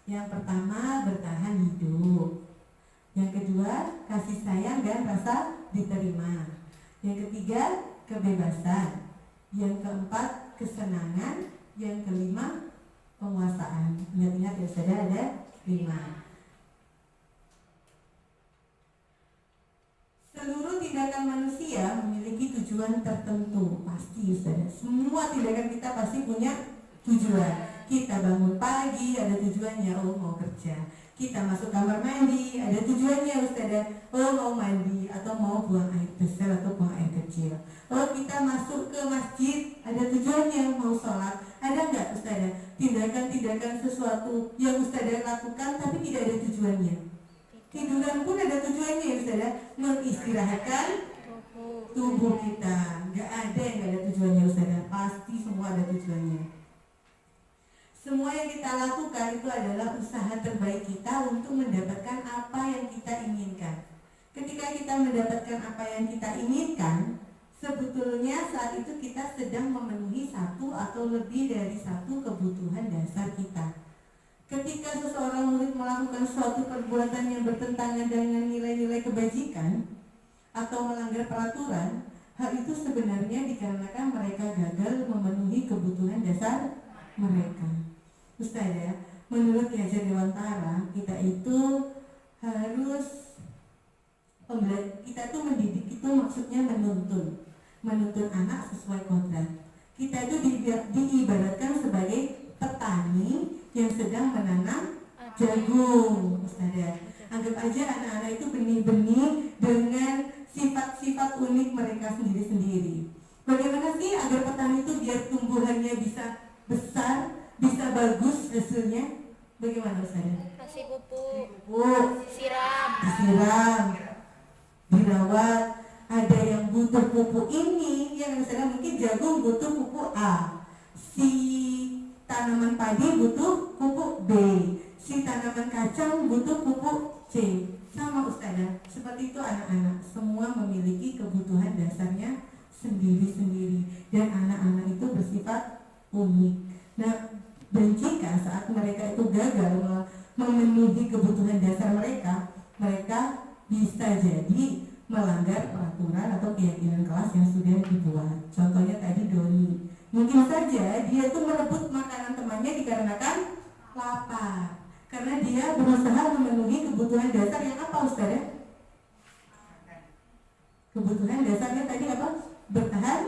Yang pertama, bertahan hidup. Yang kedua, kasih sayang dan rasa diterima. Yang ketiga, kebebasan. Yang keempat, kesenangan. Yang kelima, penguasaan. Ingat-ingat ya Ustazah, ada 5. Seluruh tindakan manusia memiliki tujuan tertentu. Pasti Ustazah, semua tindakan kita pasti punya tujuan. Kita bangun pagi, ada tujuannya, oh mau kerja. Kita masuk kamar mandi, ada tujuannya Ustazah, oh mau mandi atau mau buang air besar atau buang air kecil. Oh kita masuk ke masjid, ada tujuannya, mau sholat. Ada nggak Ustazah tindakan-tindakan sesuatu yang Ustazah lakukan tapi tidak ada tujuannya? Tiduran pun ada tujuannya ya Ustazah, mengistirahatkan tubuh kita. Nggak ada yang nggak ada tujuannya Ustazah, pasti semua ada tujuannya. Semua yang kita lakukan itu adalah usaha terbaik kita untuk mendapatkan apa yang kita inginkan. Ketika kita mendapatkan apa yang kita inginkan, sebetulnya saat itu kita sedang memenuhi satu atau lebih dari satu kebutuhan dasar kita. Ketika seseorang murid melakukan suatu perbuatan yang bertentangan dengan nilai-nilai kebajikan atau melanggar peraturan, hal itu sebenarnya dikarenakan mereka gagal memenuhi kebutuhan dasar mereka. Ustazah, menurut Ki Hajar Dewantara, kita itu harus kita tuh mendidik itu maksudnya menuntun anak sesuai kodrat. Kita itu diibaratkan sebagai petani yang sedang menanam jagung. Ustazah, anggap aja anak-anak itu benih-benih dengan sifat-sifat unik mereka sendiri-sendiri. Bagaimana sih agar petani itu biar tumbuhannya bisa besar, bisa bagus hasilnya? Bagaimana Ustazah? Kasih pupuk. Disiram, dirawat. Ada yang butuh pupuk ini, yang misalnya mungkin jagung butuh pupuk A, si tanaman padi butuh pupuk B, si tanaman kacang butuh pupuk C. Sama Ustazah, seperti itu anak-anak semua memiliki kebutuhan dasarnya sendiri-sendiri, dan anak-anak itu bersifat unik. Nah, dan jika saat mereka itu gagal memenuhi kebutuhan dasar mereka, mereka bisa jadi melanggar peraturan atau keyakinan kelas yang sudah dibuat. Contohnya tadi Doni, mungkin saja dia itu merebut makanan temannya dikarenakan lapar. Karena dia berusaha memenuhi kebutuhan dasar yang apa, Ustaz ya? Kebutuhan dasarnya tadi apa? Bertahan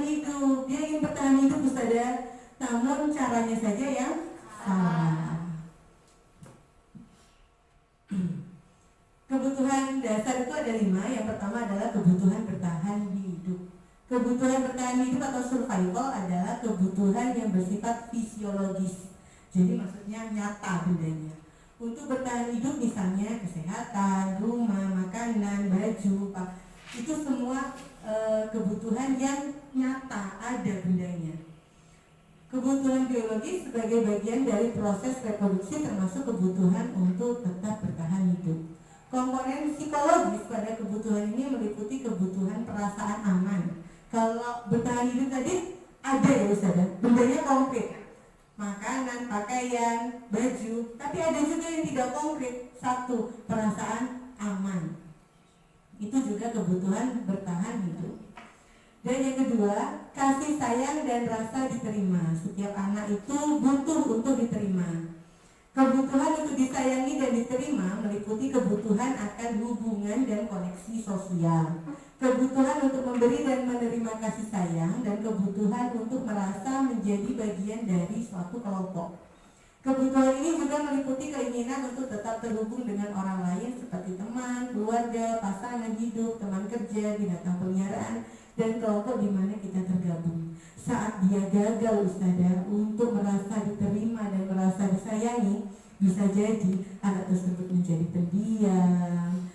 hidup. Dia ingin bertahan hidup, Ustaz ya. Namun caranya saja yang salah. Kebutuhan dasar itu ada 5. Yang pertama adalah kebutuhan bertahan hidup. Kebutuhan bertahan hidup atau survival adalah kebutuhan yang bersifat fisiologis. Jadi maksudnya nyata bendanya. Untuk bertahan hidup misalnya kesehatan, rumah, makanan, baju, itu semua kebutuhan yang nyata, ada bendanya. Kebutuhan biologis sebagai bagian dari proses reproduksi termasuk kebutuhan untuk tetap bertahan hidup. Komponen psikologis pada kebutuhan ini meliputi kebutuhan perasaan aman. Kalau bertahan hidup tadi ada ya Ustaz, bendanya konkret, makanan, pakaian, baju. Tapi ada juga yang tidak konkret. 1, perasaan aman. Itu juga kebutuhan bertahan hidup. Dan yang kedua, kasih sayang dan rasa diterima. Setiap anak itu butuh untuk diterima. Kebutuhan untuk disayangi dan diterima meliputi kebutuhan akan hubungan dan koneksi sosial, kebutuhan untuk memberi dan menerima kasih sayang, dan kebutuhan untuk merasa menjadi bagian dari suatu kelompok. Kebutuhan ini juga meliputi keinginan untuk tetap terhubung dengan orang lain seperti teman, keluarga, pasangan hidup, teman kerja, binatang peliharaan, dan kelompok di mana kita tergabung. Saat dia gagal Ustazah untuk merasa diterima dan merasa disayangi, bisa jadi anak tersebut menjadi pendiam,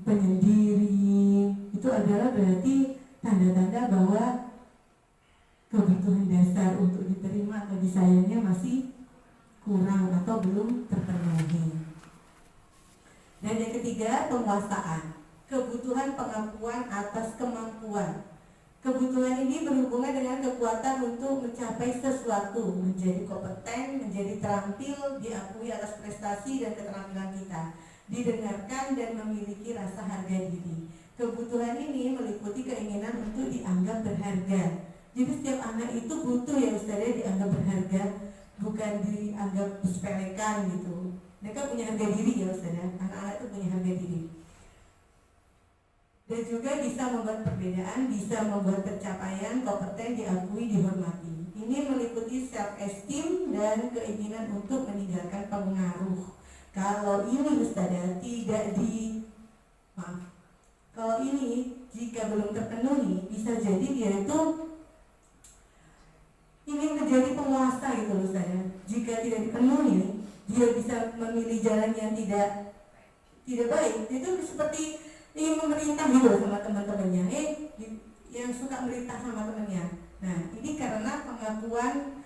penyendiri. Itu adalah berarti tanda-tanda bahwa kebutuhan dasar untuk diterima atau disayangnya masih kurang atau belum terpenuhi. Dan yang ketiga, penguasaan. Kebutuhan pengakuan atas kemampuan. Kebutuhan ini berhubungan dengan kekuatan untuk mencapai sesuatu, menjadi kompeten, menjadi terampil, diakui atas prestasi dan keterampilan kita, didengarkan dan memiliki rasa harga diri. Kebutuhan ini meliputi keinginan untuk dianggap berharga. Jadi setiap anak itu butuh ya Ustazah dianggap berharga, bukan dianggap disepelekan gitu. Mereka punya harga diri ya Ustazah, anak-anak itu punya harga diri. Dan juga bisa membuat perbedaan, bisa membuat pencapaian, kompeten, diakui, dihormati. Ini meliputi self-esteem dan keinginan untuk meninggalkan pengaruh. Kalau ini Ustazah kalau ini jika belum terpenuhi, bisa jadi dia itu ingin menjadi penguasa gitu Ustazah. Jika tidak dipenuhi, dia bisa memilih jalan yang tidak baik. Itu seperti ingin memerintah gitu sama teman-temannya, yang suka merintah sama temannya. Nah, ini karena pengakuan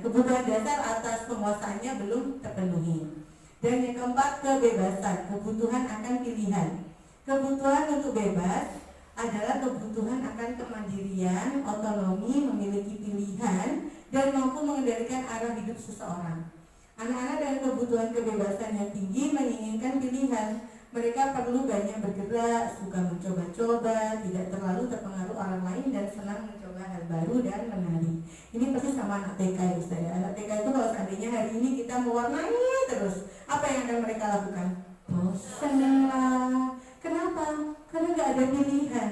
kebutuhan dasar atas penguasaannya belum terpenuhi. Dan yang keempat, kebebasan, kebutuhan akan pilihan. Kebutuhan untuk bebas adalah kebutuhan akan kemandirian, otonomi, memiliki pilihan, dan mampu mengendalikan arah hidup seseorang. Anak-anak dengan kebutuhan kebebasan yang tinggi menginginkan pilihan. Mereka perlu banyak bergerak, suka mencoba-coba, tidak terlalu terpengaruh orang lain, dan senang mencoba hal baru dan menari. Ini pasti sama anak TK ya Ustaz. Anak TK itu kalau seandainya hari ini kita mewarnai terus, apa yang akan mereka lakukan? Bosan lah. Kenapa? Karena nggak ada pilihan.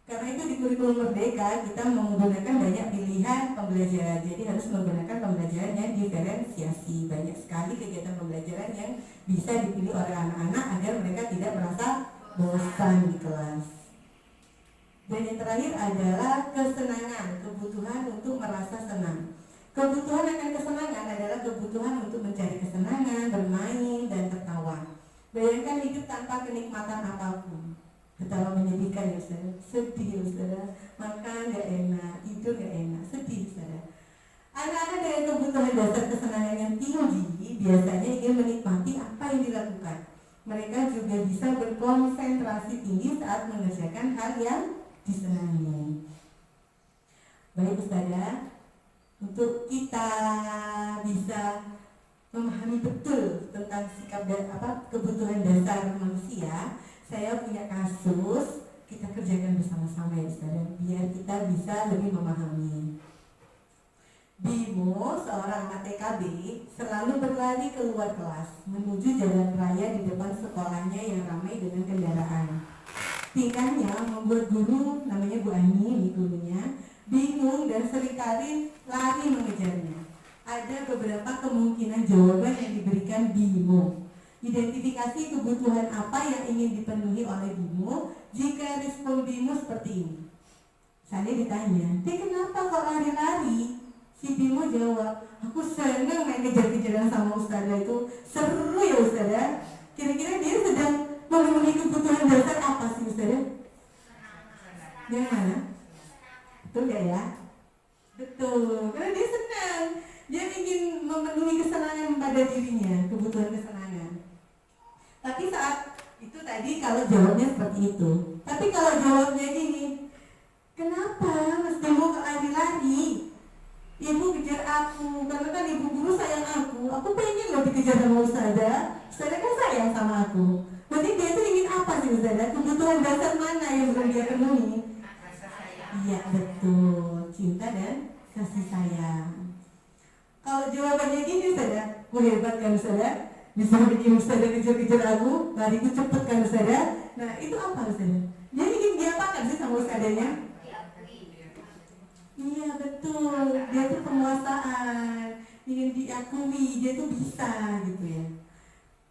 Karena itu di kurikulum Merdeka kita menggunakan banyak pilihan pembelajaran. Jadi harus menggunakan pembelajaran yang diferensiasi. Banyak sekali kegiatan pembelajaran yang bisa dipilih oleh anak-anak agar mereka tidak merasa bosan di kelas. Dan yang terakhir adalah kesenangan, kebutuhan untuk merasa senang. Kebutuhan akan kesenangan adalah kebutuhan untuk mencari kesenangan, bermain, dan tertawa. Bayangkan hidup tanpa kenikmatan apapun. Betapa menyedihkan ya Ustazah, sedih Ustazah, makan gak enak, tidur gak enak, sedih Ustazah. Anak-anak dengan kebutuhan dasar kesenangan yang tinggi biasanya ingin menikmati apa yang dilakukan. Mereka juga bisa berkonsentrasi tinggi saat mengerjakan hal yang disenangi. Baik Ustazah, untuk kita bisa memahami betul tentang sikap dan kebutuhan dasar manusia, saya punya kasus, kita kerjakan bersama-sama ya Ustazah, biar kita bisa lebih memahami. Bimo, seorang anak TKB, selalu berlari keluar kelas menuju jalan raya di depan sekolahnya yang ramai dengan kendaraan. Tingkahnya membuat guru, namanya Bu Ani, ini gurunya, bingung dan seringkali lari mengejarnya. Ada beberapa kemungkinan jawaban yang diberikan Bimo. Identifikasi kebutuhan apa yang ingin dipenuhi oleh Bimo jika respon Bimo seperti ini. Saya ditanya, kenapa kok lari-lari? Si Bimo jawab, aku senang main kejar-kejaran sama Ustazah itu. Seru ya Ustazah. Kira-kira dia sedang memenuhi kebutuhan dasar apa sih Ustazah? Yang mana? Betul gak ya? Betul, karena dia senang. Dia ingin memenuhi kesenangan pada dirinya, kebutuhan kesenangan. Tapi saat itu tadi kalau jawabnya seperti itu. Tapi kalau jawabnya gini, kenapa Mas Bimo lari-lari? Ibu kejar aku, karena kan ibu guru sayang aku pengen loh dikejar sama Ustazah. Ustazah kan sayang sama aku. Berarti dia tuh ingin apa sih Ustazah? Kebutuhan dasar mana yang belum dia penuhi? Iya betul, cinta dan kasih sayang. Kalau jawabannya gini Ustazah, hebat kan Ustazah? Bisa bikin Ustazah kejar-kejar aku, lariku cepet kan Ustazah? Nah itu apa Ustazah? Dia ingin diapakan sih sama Ustazahnya? Iya betul, dia tuh penguasaan, ingin diakui, dia tuh bisa gitu ya.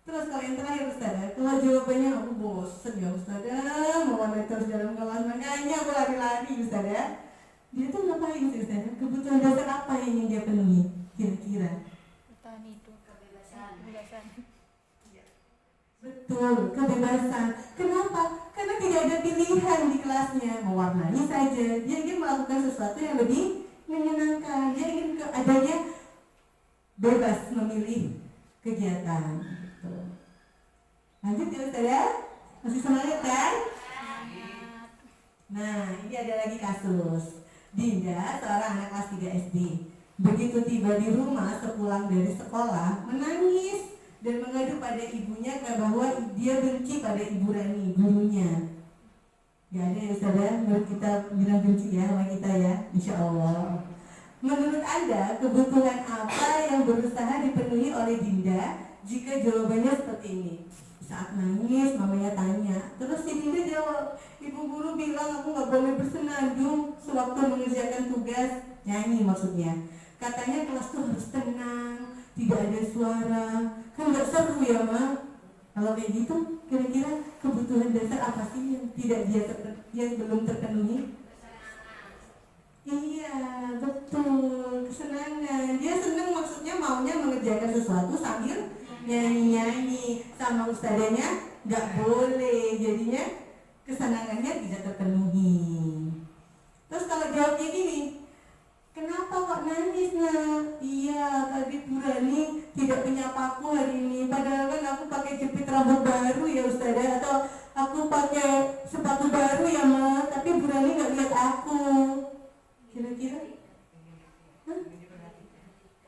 Terus kalau yang terakhir Ustazah, kalau jawabannya aku bosen ya Ustazah, mau terus dalam kelas, makanya aku lari-lari Ustazah. Dia tuh ngapain sih Ustazah? Kebutuhan dasar apa yang ingin dia penuhi kira-kira? Bertahan hidup. Kebebasan. Betul, kebebasan. Kenapa? Karena tidak ada pilihan di kelasnya, mewarnai saja. Dia ingin melakukan sesuatu yang lebih menyenangkan. Dia ingin adanya bebas memilih kegiatan. Lanjut ya Ustazah? Masih semangat kan? Nah, ini ada lagi kasus. Dinda, seorang anak kelas 3 SD, begitu tiba di rumah sepulang dari sekolah, menangis dan mengadu pada ibunya bahwa dia benci pada Ibu Rani, gurunya. Gak ada ya Ustazah, menurut kita bilang benci ya sama kita ya, insya Allah. Menurut Anda, kebutuhan apa yang berusaha dipenuhi oleh Dinda jika jawabannya seperti ini? Saat nangis, mamanya tanya. Terus si Dinda jawab, ibu guru bilang aku gak boleh bersenandung sewaktu mengerjakan tugas. Nyanyi maksudnya. Katanya kelas tuh harus tenang, tidak ada suara. Kan gak seru ya Ma? Kalau kayak gitu, kira-kira kebutuhan dasar apa sih yang tidak yang belum terpenuhi? Iya, betul, kesenangan. Dia senang maksudnya maunya mengerjakan sesuatu sambil nyanyi-nyanyi sama ustazahnya nggak boleh, jadinya kesenangannya tidak terpenuhi. Terus kalau jawabnya gini, kenapa kok nangis nak? Iya, tadi Bu Rani tidak menyapa aku hari ini. Padahal kan aku pakai jepit rambut baru ya Ustazah, atau aku pakai sepatu baru ya Ma. Tapi Bu Rani nggak lihat aku. Kira-kira? Hah?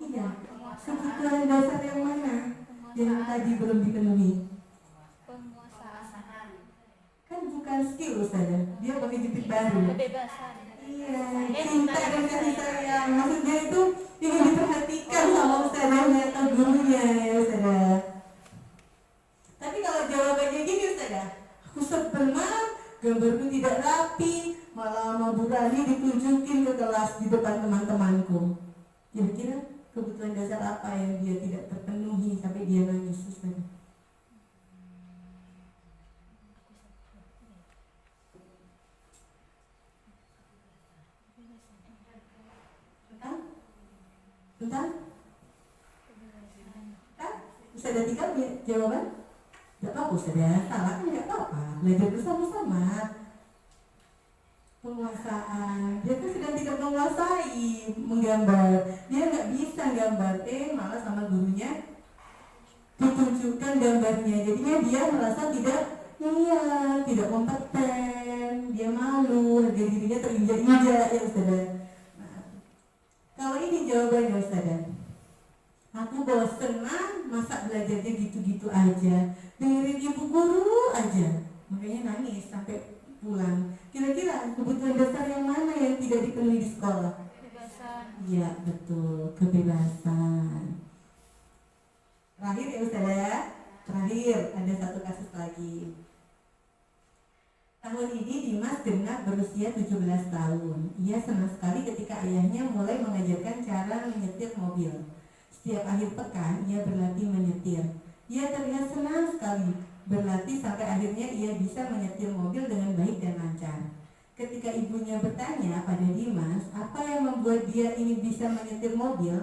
Iya. Kebutuhan dasar yang mana yang tadi belum dipenuhi? Penguasaan. Kan bukan skill Ustazah, dia pakai jepit baru. Kebebasan. Iya, cinta dan kasih sayang. Maksudnya itu ingin diperhatikan sama ustazahnya atau gurunya ya Ustazah. Tapi kalau jawabannya gini Ustazah, aku sebel gambarku tidak rapi, malah sama Bu Rani ditunjukin ke kelas di depan teman-temanku. Kira-kira kebutuhan dasar apa yang dia tidak terpenuhi sampai dia nangis Ustazah? Tentang? Ustazah Tika punya jawaban? Gak apa-apa Ustazah, salah kan gak apa-apa. Belajar bersama-sama. Penguasaan, dia kan sedang tidak menguasai menggambar. Dia gak bisa gambar, malah sama gurunya ditunjukkan gambarnya. Jadinya dia merasa tidak kompeten. Dia malu, harga dirinya terinjak-injak ya Ustazah. Kalau ini jawabannya Ustazah, aku bosen masa belajarnya gitu-gitu aja, dengerin ibu guru aja, makanya nangis sampai pulang. Kira-kira kebutuhan dasar yang mana yang tidak dipenuhi di sekolah? Kebebasan. Iya, betul, kebebasan. Terakhir ya Ustazah, terakhir ada satu kasus lagi. Tahun ini Dimas genap berusia 17 tahun. Ia senang sekali ketika ayahnya mulai mengajarkan cara menyetir mobil. Setiap akhir pekan ia berlatih menyetir. Ia terlihat senang sekali berlatih sampai akhirnya ia bisa menyetir mobil dengan baik dan lancar. Ketika ibunya bertanya pada Dimas apa yang membuat dia ingin bisa menyetir mobil,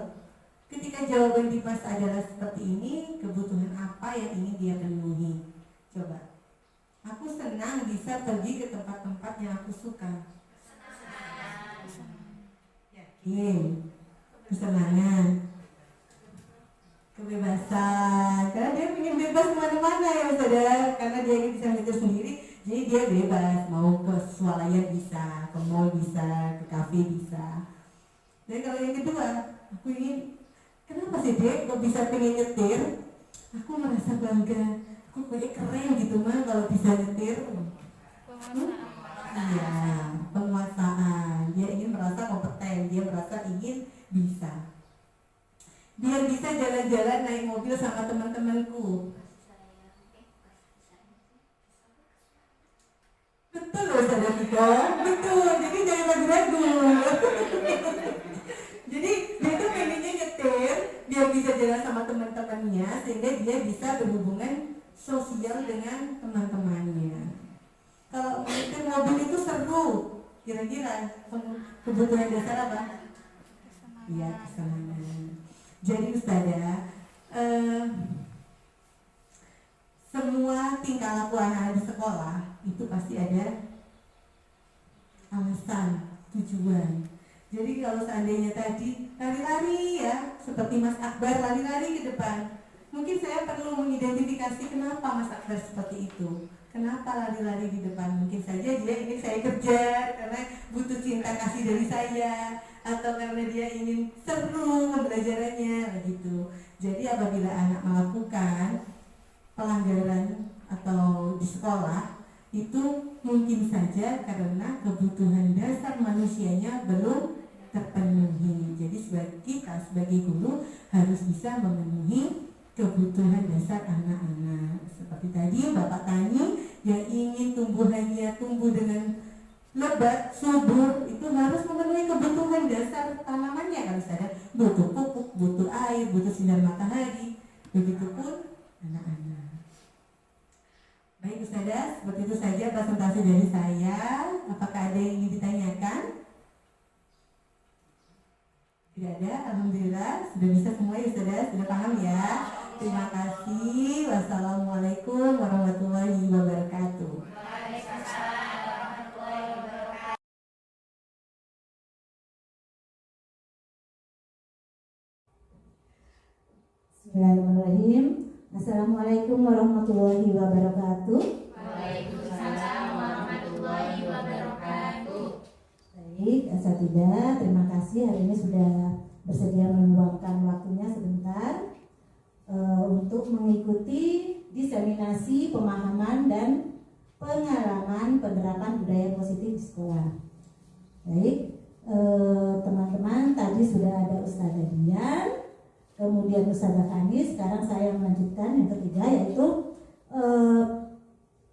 ketika jawaban Dimas adalah seperti ini, kebutuhan apa yang ingin dia penuhi? Coba. Aku senang bisa pergi ke tempat-tempat yang aku suka. Yakin? Kesenangan, kebebasan. Karena dia ingin bebas kemana-mana ya Ustazah. Karena dia ingin bisa menyetir sendiri, jadi dia bebas. Mau ke swalayan bisa, ke mall bisa, ke kafe bisa. Dan kalau yang kedua, aku ingin, kenapa sih Dek kok bisa pengen nyetir? Aku merasa bangga. Aku kayak keren gitu mah kalau bisa nyetir. Iya, penguasaan. Dia ingin merasa kompeten, dia merasa ingin bisa. Biar bisa jalan-jalan naik mobil sama teman-temanku. Betul loh Ustazah Tika, betul. Jadi jangan ragu-ragu. Jadi dia tuh pengennya nyetir biar bisa jalan sama teman-temannya sehingga dia bisa berhubungan sosial dengan teman-temannya. Kalau menyetir mobil itu seru. Kira-kira kebutuhan dasar apa? Iya, kesenangan. Jadi Ustazah, semua tingkah laku anak di sekolah itu pasti ada alasan, tujuan. Jadi kalau seandainya tadi lari-lari ya, seperti Mas Akbar lari-lari ke depan, mungkin saya perlu mengidentifikasi kenapa Mas Akbar seperti itu. Kenapa lari-lari di depan? Mungkin saja dia ingin saya kejar karena butuh cinta kasih dari saya, atau karena dia ingin seru pembelajarannya begitu. Jadi apabila anak melakukan pelanggaran atau di sekolah, itu mungkin saja karena kebutuhan dasar manusianya belum terpenuhi. Jadi kita sebagai guru harus bisa memenuhi kebutuhan dasar anak-anak. Seperti tadi Bapak Tani yang ingin tumbuhannya tumbuh dengan lebat, subur, itu harus memenuhi kebutuhan dasar tanamannya. Kalau ada butuh pupuk, butuh air, butuh sinar matahari. Begitupun anak-anak. Baik Ustazah, seperti itu saja presentasi dari saya. Apakah ada yang ingin ditanyakan? Tidak ada, alhamdulillah sudah bisa semua ya Ustazah, sudah paham ya. Terima kasih. Wassalamualaikum warahmatullahi wabarakatuh. Bismillahirrahmanirrahim. Assalamualaikum warahmatullahi wabarakatuh. Waalaikumsalam warahmatullahi wabarakatuh. Baik, Asatidzah, terima kasih hari ini sudah bersedia meluangkan waktunya sebentar untuk mengikuti diseminasi pemahaman dan pengalaman penerapan budaya positif di sekolah. Baik, teman-teman, tadi sudah ada Ustazah Dian, kemudian Ustazah Fani. Sekarang saya melanjutkan yang ketiga, yaitu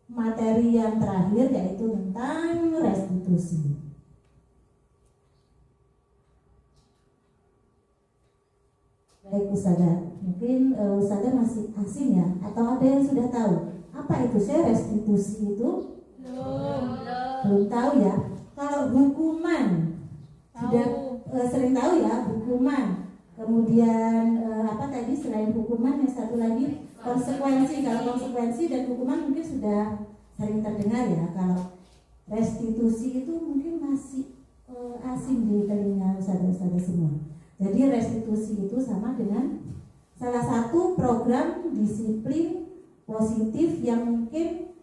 materi yang terakhir, yaitu tentang restitusi. Baik Ustazah, mungkin Ustazah masih asing ya, atau ada yang sudah tahu apa itu restitusi itu? Belum tahu ya. Kalau hukuman sudah sering tahu ya, hukuman. Kemudian apa tadi selain hukuman yang satu lagi konsekuensi. Kalau konsekuensi dan hukuman mungkin sudah sering terdengar ya. Kalau restitusi itu mungkin masih asing di telinga Ustazah-ustazah semua. Jadi restitusi itu sama dengan salah satu program disiplin positif yang mungkin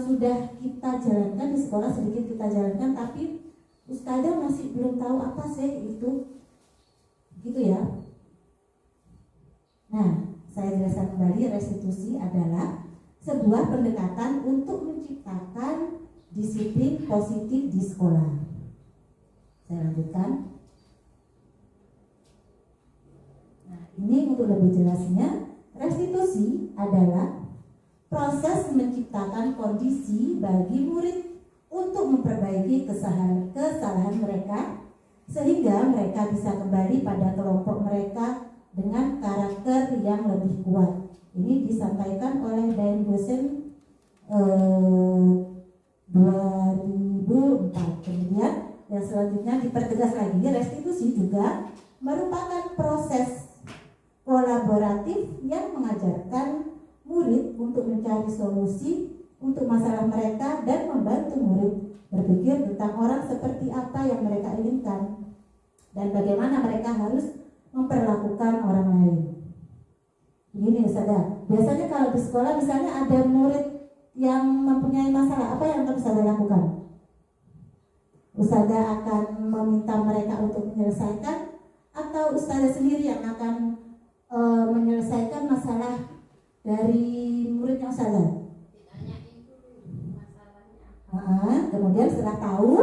sudah kita jalankan di sekolah, sedikit kita jalankan, tapi Ustazah masih belum tahu apa sih itu, gitu ya. Nah, saya jelaskan kembali, restitusi adalah sebuah pendekatan untuk menciptakan disiplin positif di sekolah. Saya lanjutkan. Ini untuk lebih jelasnya, restitusi adalah proses menciptakan kondisi bagi murid untuk memperbaiki kesalahan mereka sehingga mereka bisa kembali pada kelompok mereka dengan karakter yang lebih kuat. Ini disampaikan oleh Dain Gosen 2004. Kemudian yang selanjutnya dipertegas lagi, restitusi juga merupakan proses kolaboratif yang mengajarkan murid untuk mencari solusi untuk masalah mereka dan membantu murid berpikir tentang orang seperti apa yang mereka inginkan dan bagaimana mereka harus memperlakukan orang lain. Begini Ustazah, biasanya kalau di sekolah misalnya ada murid yang mempunyai masalah, apa yang Ustazah lakukan? Ustazah akan meminta mereka untuk menyelesaikan, atau Ustazah sendiri yang akan menyelesaikan masalah dari muridnya Ustazah? Ditanyain dulu masalahnya. Kemudian setelah tahu,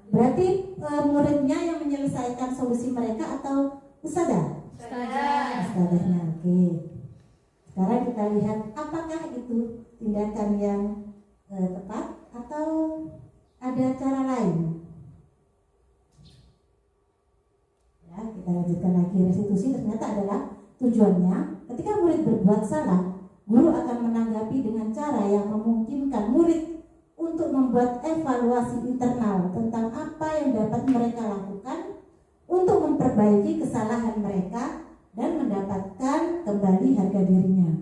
berarti muridnya yang menyelesaikan solusi mereka atau Ustazah? Ustazahnya, oke. Sekarang kita lihat apakah itu tindakan yang tepat atau ada cara lain. Ya, kita lanjutkan lagi. Restitusi ternyata adalah tujuannya ketika murid berbuat salah, guru akan menanggapi dengan cara yang memungkinkan murid untuk membuat evaluasi internal tentang apa yang dapat mereka lakukan untuk memperbaiki kesalahan mereka dan mendapatkan kembali harga dirinya.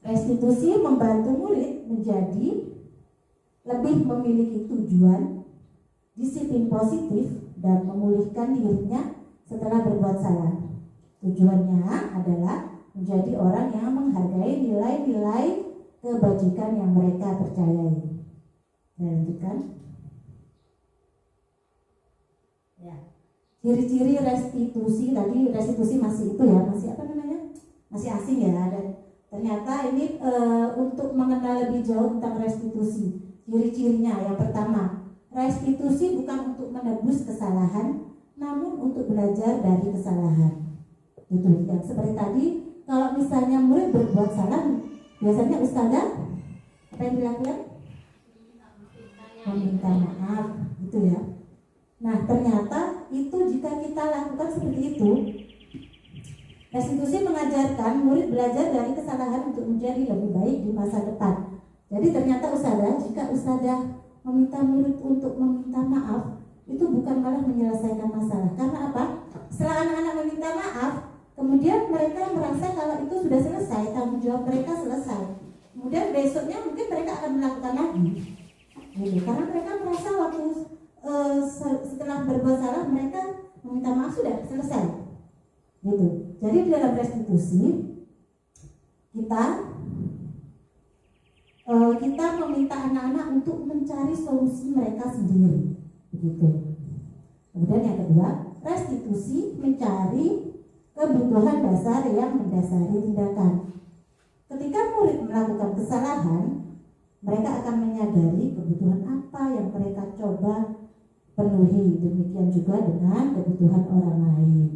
Restitusi membantu murid menjadi lebih memiliki tujuan, disiplin positif, dan memulihkan dirinya setelah berbuat salah. Tujuannya adalah menjadi orang yang menghargai nilai-nilai kebajikan yang mereka percayai. Saya lanjutkan. Ya. Ciri-ciri restitusi, tadi restitusi masih itu ya, masih apa namanya? Masih asing ya. Dan ternyata ini untuk mengenal lebih jauh tentang restitusi. Ciri-cirinya yang pertama, restitusi bukan untuk menebus kesalahan, namun untuk belajar dari kesalahan. Itu yang seperti tadi, kalau misalnya murid berbuat salah, biasanya Ustazah apa yang dilakukan? Meminta maaf, gitu ya. Nah, ternyata itu jika kita lakukan seperti itu, restitusi mengajarkan murid belajar dari kesalahan untuk menjadi lebih baik di masa depan. Jadi ternyata Ustazah, jika Ustazah meminta murid untuk meminta maaf, itu bukan malah menyelesaikan masalah. Karena apa? Setelah anak-anak meminta maaf, kemudian mereka merasa kalau itu sudah selesai, tanggung jawab mereka selesai. Kemudian besoknya mungkin mereka akan melakukan lagi. Gitu. Karena mereka merasa waktu setelah berbuat salah mereka meminta maaf sudah selesai. Gitu. Jadi di dalam restitusi kita meminta anak-anak untuk mencari solusi mereka sendiri. Begitu. Kemudian yang kedua, restitusi mencari kebutuhan dasar yang mendasari tindakan. Ketika murid melakukan kesalahan, mereka akan menyadari kebutuhan apa yang mereka coba penuhi. Demikian juga dengan kebutuhan orang lain.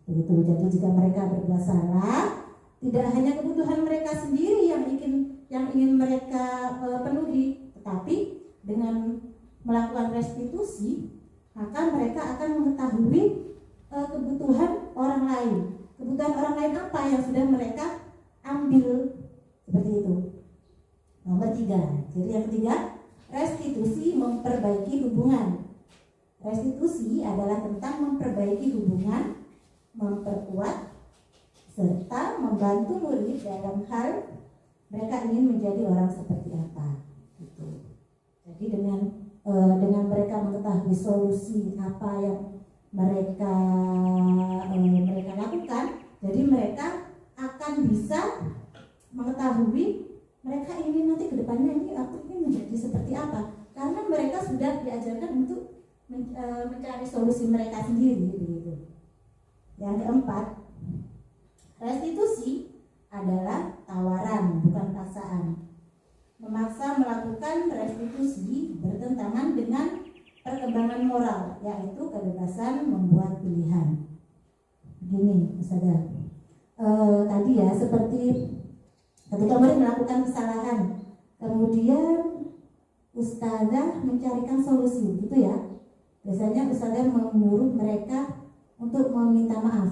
Begitu. Jadi jika mereka berbuat salah, tidak hanya kebutuhan mereka sendiri yang ingin mereka penuhi, tetapi dengan melakukan restitusi, maka mereka akan mengetahui kebutuhan orang lain. Kebutuhan orang lain apa yang sudah mereka ambil, seperti itu. Nomor 3. Jadi yang ketiga, restitusi memperbaiki hubungan. Restitusi adalah tentang memperbaiki hubungan, memperkuat, serta membantu murid dalam hal mereka ingin menjadi orang seperti apa. Gitu. Jadi dengan mereka mengetahui solusi apa yang mereka lakukan, jadi mereka akan bisa mengetahui mereka ingin nanti kedepannya ini aku ingin menjadi seperti apa, karena mereka sudah diajarkan untuk mencari solusi mereka sendiri. Begitu. Yang keempat, restitusi adalah tawaran bukan paksaan. Memaksa melakukan restitusi bertentangan dengan perkembangan moral, yaitu kebebasan membuat pilihan. Begini, Ustazah. Tadi ya, seperti ketika murid melakukan kesalahan, kemudian Ustazah mencarikan solusi, gitu ya. Biasanya Ustazah menyuruh mereka untuk meminta maaf.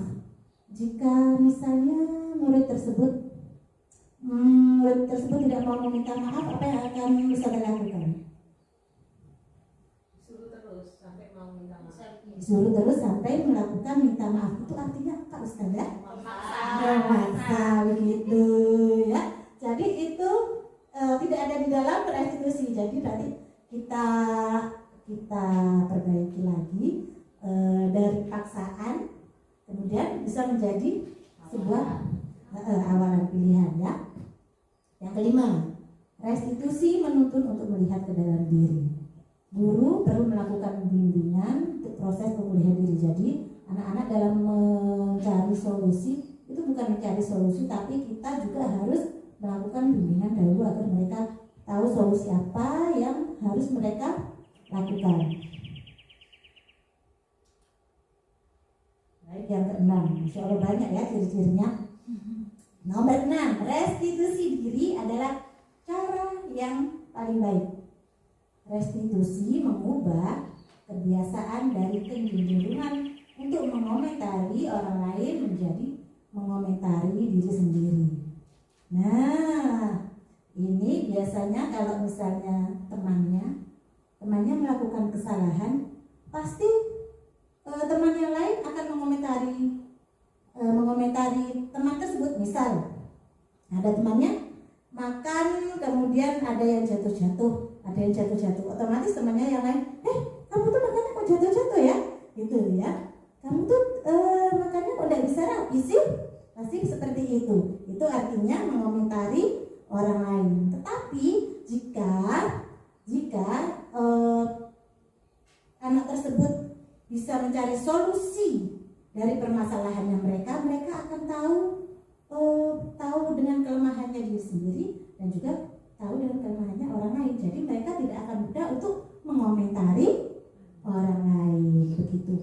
Jika misalnya murid tersebut tidak mau meminta maaf, apa yang akan Ustazah lakukan? Suruh terus sampai mau minta maaf. Disuruh terus sampai melakukan minta maaf. Itu artinya apa, Ustazah? Memaksa, begitu ya. Jadi itu tidak ada di dalam restitusi. Jadi nanti kita perbaiki lagi dari paksaan, kemudian bisa menjadi sebuah awalan pilihan ya. Yang kelima, restitusi menuntun untuk melihat ke dalam diri. Guru perlu melakukan bimbingan untuk proses pemulihan diri. Jadi anak-anak dalam mencari solusi itu bukan mencari solusi, tapi kita juga harus melakukan bimbingan dahulu agar mereka tahu solusi apa yang harus mereka lakukan. Baik, yang keenam, Masya Allah banyak ya ciri-cirinya. Nomor 6, restitusi diri adalah cara yang paling baik. Restitusi mengubah kebiasaan dari kecenderungan untuk mengomentari orang lain menjadi mengomentari diri sendiri. Nah, ini biasanya kalau misalnya temannya melakukan kesalahan, pasti teman yang lain akan mengomentari teman tersebut. Misal ada temannya makan, kemudian ada yang jatuh-jatuh, otomatis temannya yang lain, kamu tuh makannya kok jatuh-jatuh ya, gitu ya. Kamu tuh makannya kok tidak bisa rapi sih, pasti seperti itu. Itu artinya mengomentari orang lain. Tetapi jika anak tersebut bisa mencari solusi dari permasalahannya mereka akan tahu dengan kelemahannya diri sendiri dan juga tahu dengan kelemahannya orang lain. Jadi mereka tidak akan mudah untuk mengomentari orang lain, begitu.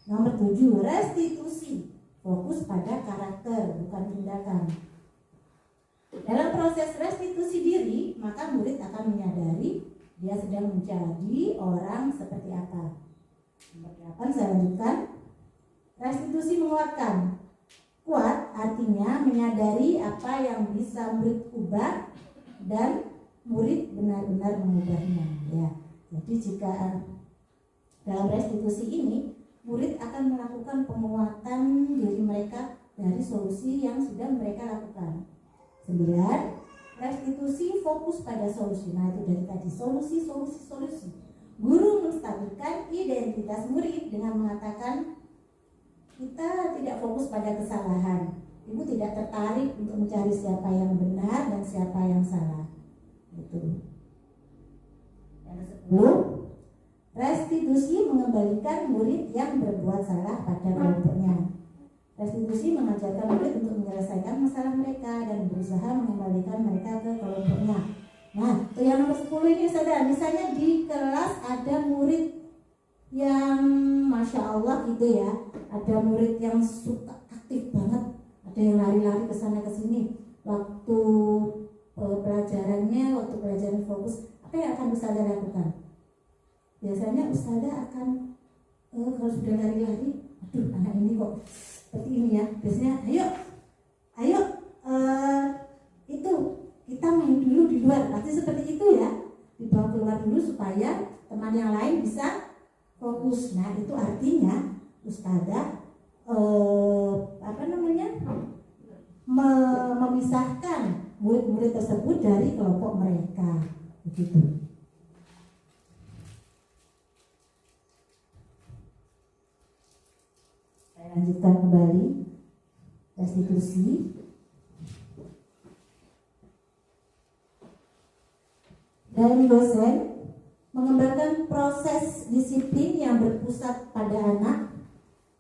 Nomor 7, restitusi. Fokus pada karakter, bukan tindakan. Dalam proses restitusi diri, maka murid akan menyadari dia sedang menjadi orang seperti apa. Nomor 8, saya lanjutkan. Restitusi menguatkan. Kuat artinya menyadari apa yang bisa murid ubah dan murid benar-benar mengubahnya. Ya. Jadi jika dalam restitusi ini, murid akan melakukan penguatan diri mereka dari solusi yang sudah mereka lakukan. 9, restitusi fokus pada solusi. Nah, itu dari tadi, solusi. Guru menstabilkan identitas murid dengan mengatakan, kita tidak fokus pada kesalahan. Ibu tidak tertarik untuk mencari siapa yang benar dan siapa yang salah. Itu. Yang ke-10, restitusi mengembalikan murid yang berbuat salah pada kelompoknya. Restitusi mengajarkan murid untuk menyelesaikan masalah mereka dan berusaha mengembalikan mereka ke kelompoknya. Nah, itu yang nomor 10 ini saudara. Misalnya di kelas ada murid yang Masya Allah gitu ya, ada murid yang suka aktif banget, ada yang lari-lari ke sana ke sini. Waktu pelajaran fokus, apa yang akan Ustazah lakukan? Biasanya Ustazah akan kalau sudah lari-lari, aduh anak ini kok seperti ini ya. Biasanya ayo itu kita main dulu di luar, pasti seperti itu ya, dibawa keluar dulu supaya teman yang lain bisa fokus. Nah, itu artinya Ustazah memisahkan murid-murid tersebut dari kelompok mereka, begitu. Saya lanjutkan kembali restitusi. Dan dosen mengembangkan proses disiplin yang berpusat pada anak,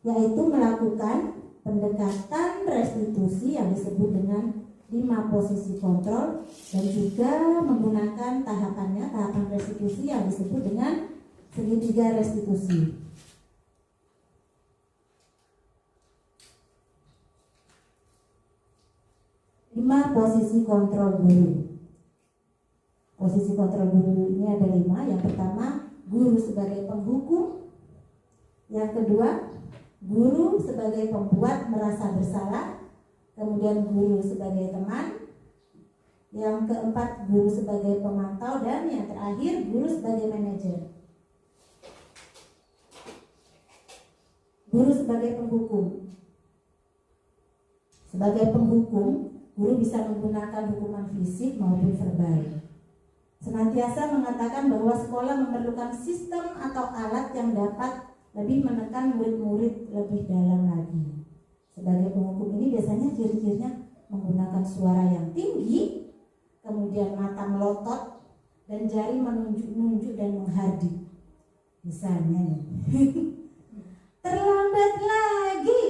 yaitu melakukan pendekatan restitusi yang disebut dengan 5 posisi kontrol dan juga menggunakan tahapan restitusi yang disebut dengan segitiga restitusi. Lima, posisi kontrol guru. Posisi kontrol guru ini ada 5. Yang pertama, guru sebagai penghukum. Yang kedua, guru sebagai pembuat merasa bersalah. Kemudian guru sebagai teman. Yang keempat, guru sebagai pemantau. Dan yang terakhir, guru sebagai manajer. Guru sebagai penghukum. Sebagai penghukum, guru bisa menggunakan hukuman fisik maupun verbal. Senantiasa mengatakan bahwa sekolah memerlukan sistem atau alat yang dapat lebih menekan murid-murid lebih dalam lagi. Sebagai penghukum ini biasanya ciri-cirinya menggunakan suara yang tinggi, kemudian mata melotot, dan jari menunjuk-nunjuk dan menghardik. Misalnya nih, terlambat lagi,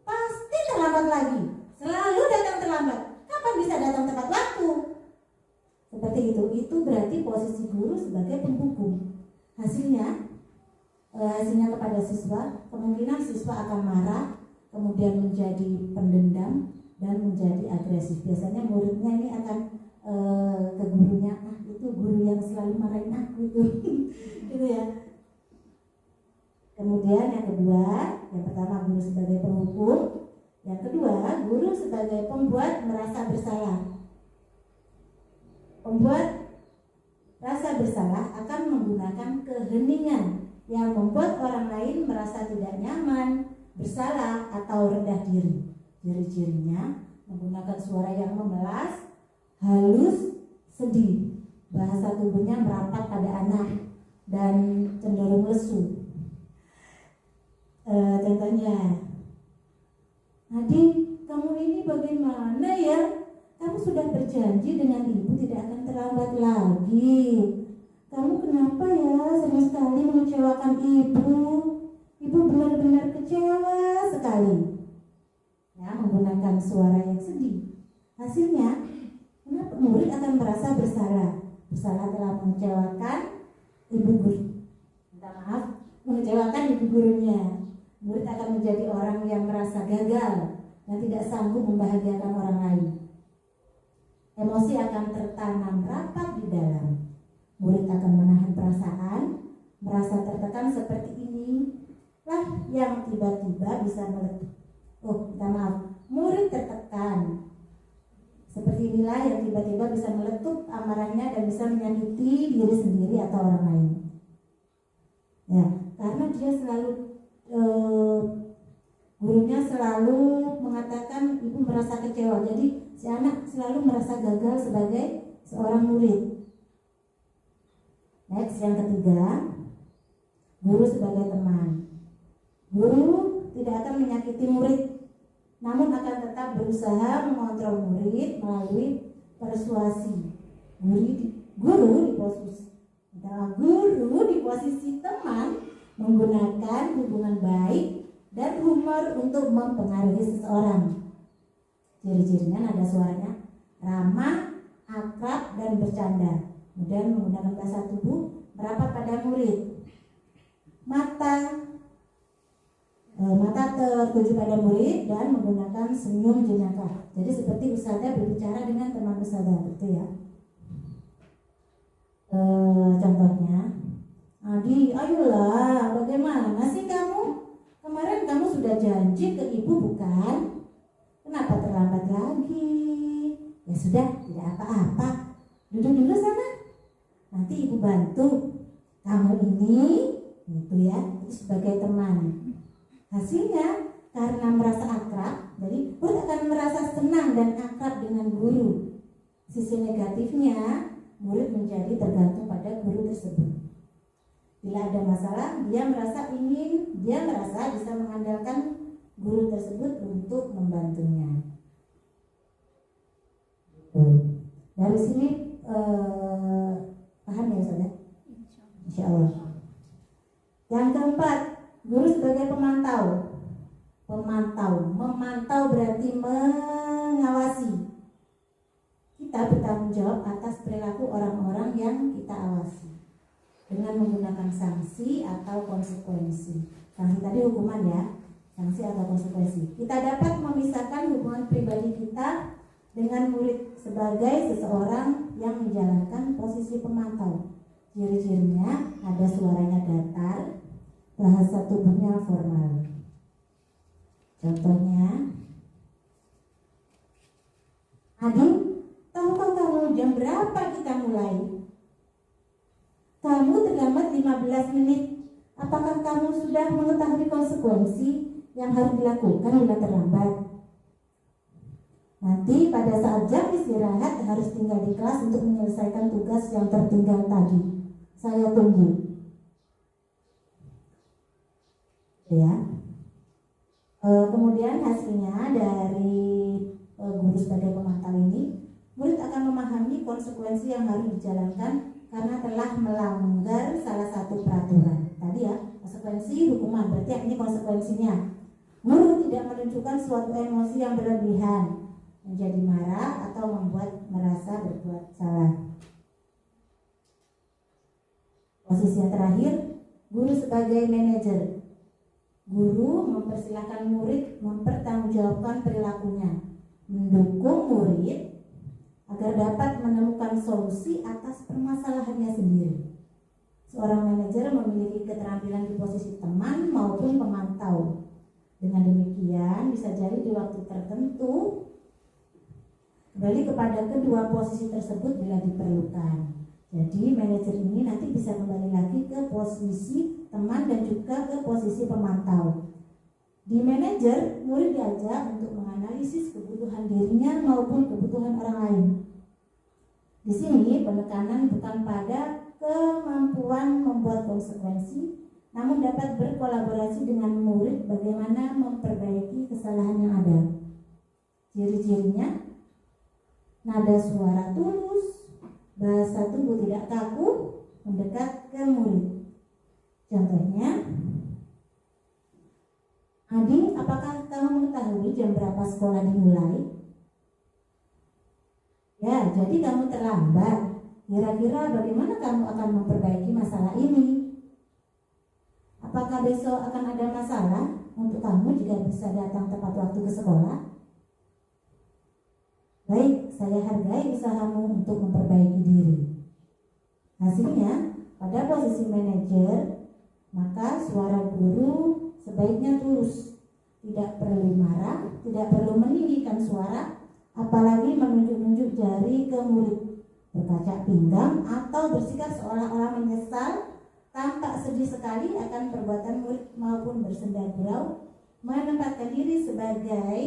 pasti terlambat lagi, selalu datang terlambat. Kapan bisa datang tepat waktu? Seperti itu berarti posisi guru sebagai penghukum. Hasilnya kepada siswa, kemungkinan siswa akan marah, kemudian menjadi pendendam dan menjadi agresif. Biasanya muridnya ini akan ke gurunya, itu guru yang selalu marahin aku itu, gitu ya. Kemudian yang kedua, yang pertama guru sebagai penghukum. Yang kedua, guru sebagai pembuat merasa bersalah. Pembuat rasa bersalah akan menggunakan keheningan yang membuat orang lain merasa tidak nyaman, bersalah, atau rendah diri. Ciri-cirinya menggunakan suara yang memelas, halus, sedih. Bahasa tubuhnya merapat pada anak dan cenderung lesu. Contohnya, Adik, kamu ini bagaimana ya? Kamu sudah berjanji dengan ibu tidak akan terlambat lagi. Kamu kenapa ya sering sekali mengecewakan ibu? Ibu benar-benar kecewa sekali. Ya, menggunakan suara yang sedih. Hasilnya, kenapa murid akan merasa bersalah? Bersalah telah mengecewakan ibu guru. Minta maaf, mengecewakan ibu gurunya. Murid akan menjadi orang yang merasa gagal dan tidak sanggup membahagiakan orang lain. Emosi akan tertanam rapat di dalam. Murid akan menahan perasaan, merasa tertekan seperti ini lah yang tiba-tiba bisa meletup. Murid tertekan. Seperti inilah yang tiba-tiba bisa meletup amarahnya dan bisa menyakiti diri sendiri atau orang lain. Ya, karena dia selalu gurunya selalu mengatakan ibu merasa kecewa, jadi si anak selalu merasa gagal sebagai seorang murid. Next, yang ketiga, guru sebagai teman. Guru tidak akan menyakiti murid, namun akan tetap berusaha mengontrol murid melalui persuasi. Guru di posisi teman menggunakan hubungan baik dan humor untuk mempengaruhi seseorang. Ciri-cirinya nada suaranya ramah, akrab, dan bercanda. Kemudian menggunakan bahasa tubuh merapat pada murid. Mata tertuju pada murid dan menggunakan senyum jenaka. Jadi seperti ustadzah berbicara dengan teman ustadzah, gitu ya. Contohnya, Adi, ayolah, bagaimana sih kamu? Kemarin kamu sudah janji ke ibu bukan? Kenapa terlambat lagi? Ya sudah, tidak apa-apa. Duduk dulu sana. Nanti ibu bantu. Kamu ini, gitu ya, itu sebagai teman. Hasilnya, karena merasa akrab, jadi murid akan merasa senang dan akrab dengan guru. Sisi negatifnya, murid menjadi tergantung pada guru tersebut. Bila ada masalah, dia merasa bisa mengandalkan guru tersebut untuk membantunya. Dari sini paham ya Ustaz? Insya Allah. Yang keempat, guru sebagai pemantau. Memantau berarti mengawasi. Kita bertanggung jawab atas perilaku orang-orang yang kita awasi. dengan menggunakan sanksi atau konsekuensi. Sanksi tadi hukuman ya, sanksi atau konsekuensi. Kita dapat memisahkan hubungan pribadi kita dengan murid sebagai seseorang yang menjalankan posisi pemantau. Ciri-cirinya ada suaranya datar, bahasa tubuhnya formal. Contohnya, Adik, tahukah kamu jam berapa kita mulai? Kamu terlambat 15 menit. Apakah kamu sudah mengetahui konsekuensi yang harus dilakukan bila terlambat? Nanti pada saat jam istirahat harus tinggal di kelas untuk menyelesaikan tugas yang tertinggal tadi. Saya tunggu. Ya. Kemudian hasilnya dari guru sebagai pemantau ini, murid akan memahami konsekuensi yang harus dijalankan karena telah melanggar salah satu peraturan. Tadi ya, konsekuensi hukuman, berarti ini konsekuensinya. Guru tidak menunjukkan suatu emosi yang berlebihan, menjadi marah atau membuat merasa berbuat salah. Posisi yang terakhir, guru sebagai manajer. Guru mempersilahkan murid mempertanggungjawabkan perilakunya, mendukung murid agar dapat menemukan solusi atas permasalahannya sendiri. Seorang manajer memiliki keterampilan di posisi teman maupun pemantau. Dengan demikian bisa jadi di waktu tertentu kembali kepada kedua posisi tersebut bila diperlukan. Jadi manajer ini nanti bisa kembali lagi ke posisi teman dan juga ke posisi pemantau. Di manajer, murid diajak untuk menganalisis kebutuhan dirinya maupun kebutuhan orang lain. Di sini penekanan bukan pada kemampuan membuat konsekuensi, namun dapat berkolaborasi dengan murid bagaimana memperbaiki kesalahan yang ada. Ciri-cirinya, nada suara tulus, bahasa tubuh tidak kaku, mendekat ke murid. Contohnya, Adik, apakah kamu mengetahui jam berapa sekolah dimulai? Ya, jadi kamu terlambat. Kira-kira bagaimana kamu akan memperbaiki masalah ini? Apakah besok akan ada masalah untuk kamu jika bisa datang tepat waktu ke sekolah? Baik, saya hargai usahamu untuk memperbaiki diri. Hasilnya, pada posisi manajer, maka suara guru sebaiknya tulus, tidak perlu marah, tidak perlu meninggikan suara, apalagi menunjuk-nunjuk jari ke murid, berkaca pinggang atau bersikap seolah-olah menyesal, tampak sedih sekali akan perbuatan murid maupun bersenda gurau. Menempatkan diri sebagai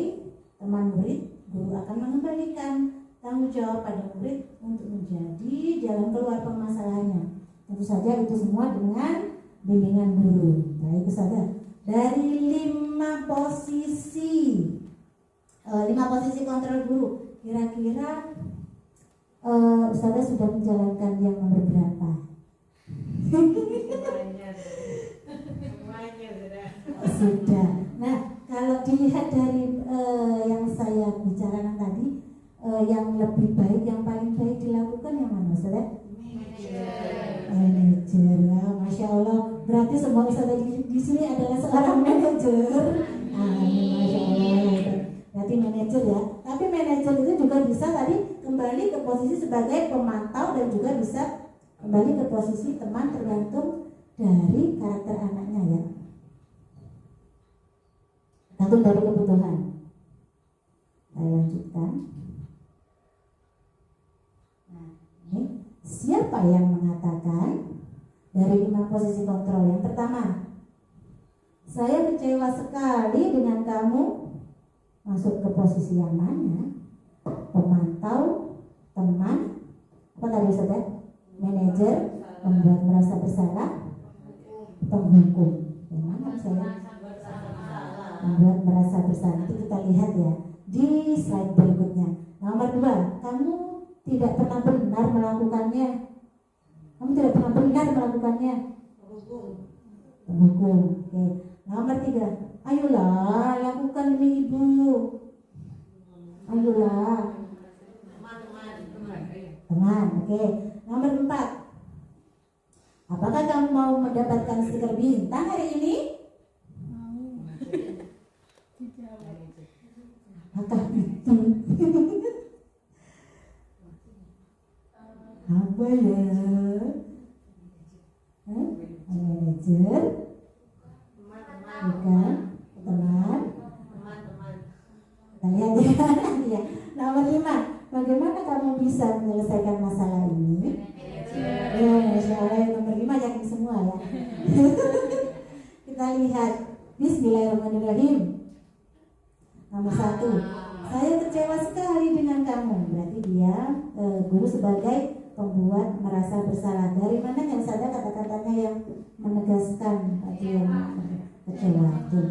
teman murid, guru akan mengembalikan tanggung jawab pada murid untuk menjadi jalan keluar permasalahannya. Tentu saja itu semua dengan bimbingan guru. Baik, saudara. Dari 5 posisi kontrol guru, kira-kira Ustazah sudah menjalankan yang nomor berapa? Sudah. Nah, kalau dilihat dari yang saya bicarakan tadi, yang lebih baik, yang paling baik dilakukan yang mana, Ustazah? Manajer. Ya, Masya Allah. Berarti semua Ustazah di sini adalah seorang manajer. Masya Allah. Berarti manajer ya. Tapi manajer itu juga bisa tadi kembali ke posisi sebagai pemantau dan juga bisa kembali ke posisi teman, tergantung dari karakter anaknya ya. Tergantung dari kebutuhan. Saya lanjutkan. Nah, ini siapa yang mengatakan dari 5 posisi kontrol? Yang pertama, saya kecewa sekali dengan kamu. Masuk ke posisi yang mana? Pemantau, teman, apa tadi Ustazah? Manajer, membuat merasa bersalah, penghukum. Yang mana saya? Membuat merasa bersalah. Nanti kita lihat ya di slide berikutnya. Nomor 2, kamu tidak pernah benar melakukannya. Kamu tidak pernah benar melakukannya. Penghukum. Oke. Nomor 3, ayolah lakukan demi ibu. Ayolah. Teman. Oke. Nomor 4, apakah stiker bintang hari ini? Apakah itu? Apa ya? Manajer? Bukan? Teman? Kita lihat ya. Nomor 5. Bagaimana kamu bisa menyelesaikan masalah ini? Ya, Masya Allah, nomor 5 yakin semua ya. Kita lihat. Bismillahirrahmanirrahim. Nomor 1. Saya kecewa sekali dengan kamu. Berarti dia guru sebagai pembuat merasa bersalah. Dari mana yang sadar kata-katanya yang menegaskan tadi yang kecewa itu.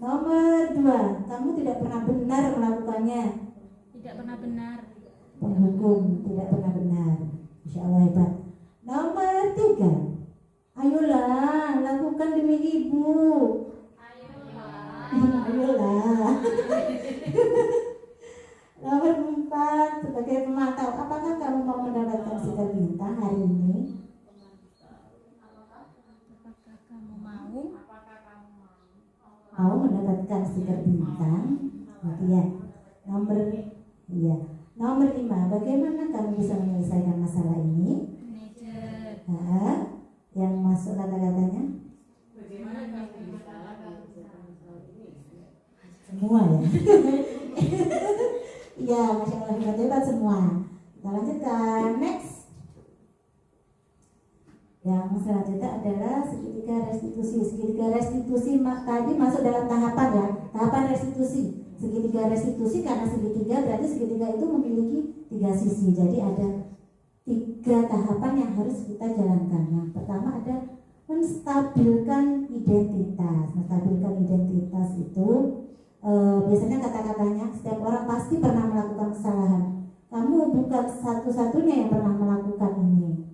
Nomor 2. Kamu tidak pernah benar melakukannya. Tidak pernah benar. Penghukum tidak pernah benar. Insya Allah hebat. Nomor 3. Ayolah, lakukan demi ibu. Ayolah. Nomor 4. Sebagai pemantau, apakah kamu mau mendapatkan stiker bintang hari ini? Apakah kamu mau? Mau mendapatkan stiker bintang? Ya. Nomor 5. Bagaimana kamu bisa menyelesaikan masalah ini? Manajer. Yang masuk kata-katanya? Bagaimana kamu bisa menyelesaikan masalah ini? Semua ya. Iya, Masya Allah, hebat semua. Kita lanjutkan. Next. Yang selanjutnya adalah segitiga restitusi. Segitiga restitusi tadi masuk dalam tahapan ya, tahapan restitusi. Segitiga restitusi karena segitiga berarti segitiga itu memiliki 3 sisi. Jadi ada 3 tahapan yang harus kita jalankan. Yang pertama ada menstabilkan identitas. Menstabilkan identitas itu biasanya kata-katanya setiap orang pasti pernah melakukan kesalahan. Kamu bukan satu-satunya yang pernah melakukan ini.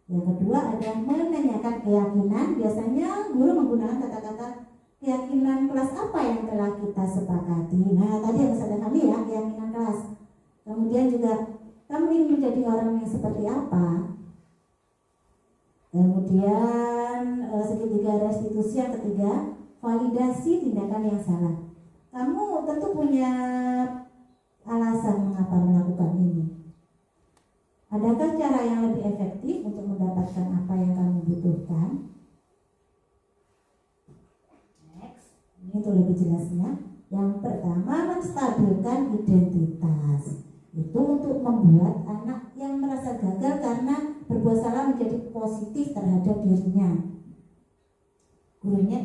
Yang kedua ada menanyakan keyakinan. Biasanya guru menggunakan kata-kata keyakinan kelas apa yang telah kita sepakati. Nah tadi yang saya kami ya, keyakinan kelas. Kemudian juga kamu ingin menjadi orang yang seperti apa. Kemudian segitiga restitusi yang ketiga, validasi tindakan yang salah. Kamu tentu punya alasan mengapa melakukan ini. Adakah cara yang lebih efektif untuk mendapatkan apa yang kamu butuhkan? Next, ini tuh lebih jelasnya. Yang pertama, menstabilkan identitas. Itu untuk membuat anak yang merasa gagal karena berbuat salah menjadi positif terhadap dirinya.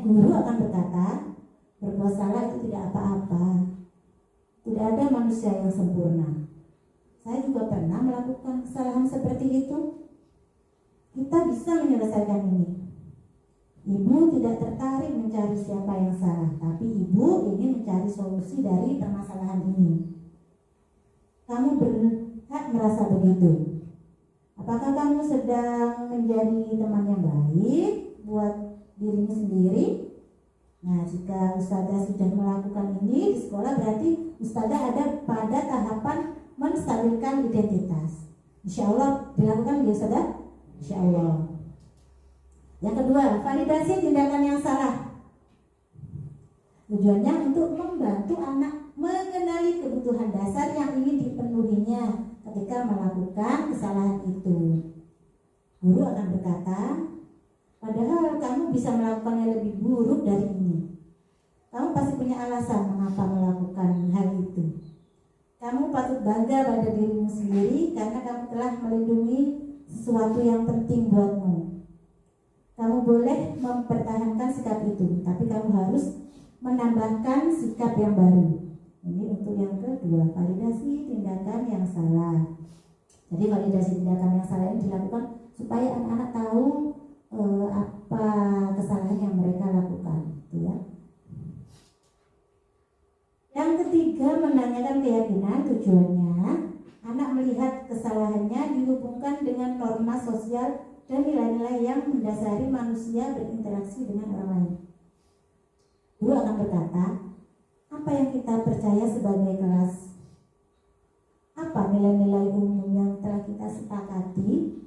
Guru akan berkata, berbuat salah itu tidak apa-apa. Tidak ada manusia yang sempurna. Saya juga pernah melakukan kesalahan seperti itu. Kita bisa menyelesaikan ini. Ibu tidak tertarik mencari siapa yang salah, tapi ibu ingin mencari solusi dari permasalahan ini. Kamu berhak merasa begitu. Apakah kamu sedang menjadi teman yang baik buat dirimu sendiri? Nah, jika ustazah sudah melakukan ini di sekolah, berarti ustazah ada pada tahapan menstabilkan identitas. Insya Allah dilakukan ya ustazah? Insya Allah. Yang kedua, validasi tindakan yang salah. Tujuannya untuk membantu anak mengenali kebutuhan dasar yang ingin dipenuhinya ketika melakukan kesalahan itu. Guru akan berkata, padahal kamu bisa melakukannya lebih buruk dari ini. Kamu pasti punya alasan mengapa melakukan hal itu. Kamu patut bangga pada dirimu sendiri karena kamu telah melindungi sesuatu yang penting buatmu. Kamu boleh mempertahankan sikap itu, tapi kamu harus menambahkan sikap yang baru. Ini untuk yang kedua, validasi tindakan yang salah. Jadi validasi tindakan yang salah ini dilakukan supaya anak-anak tahu apa kesalahan yang mereka lakukan, gitu ya. Yang ketiga, menanyakan keyakinan. Tujuannya anak melihat kesalahannya dihubungkan dengan norma sosial dan nilai-nilai yang mendasari manusia berinteraksi dengan orang lain. Guru akan berkata, apa yang kita percaya sebagai kelas? Apa nilai-nilai umum yang telah kita sepakati?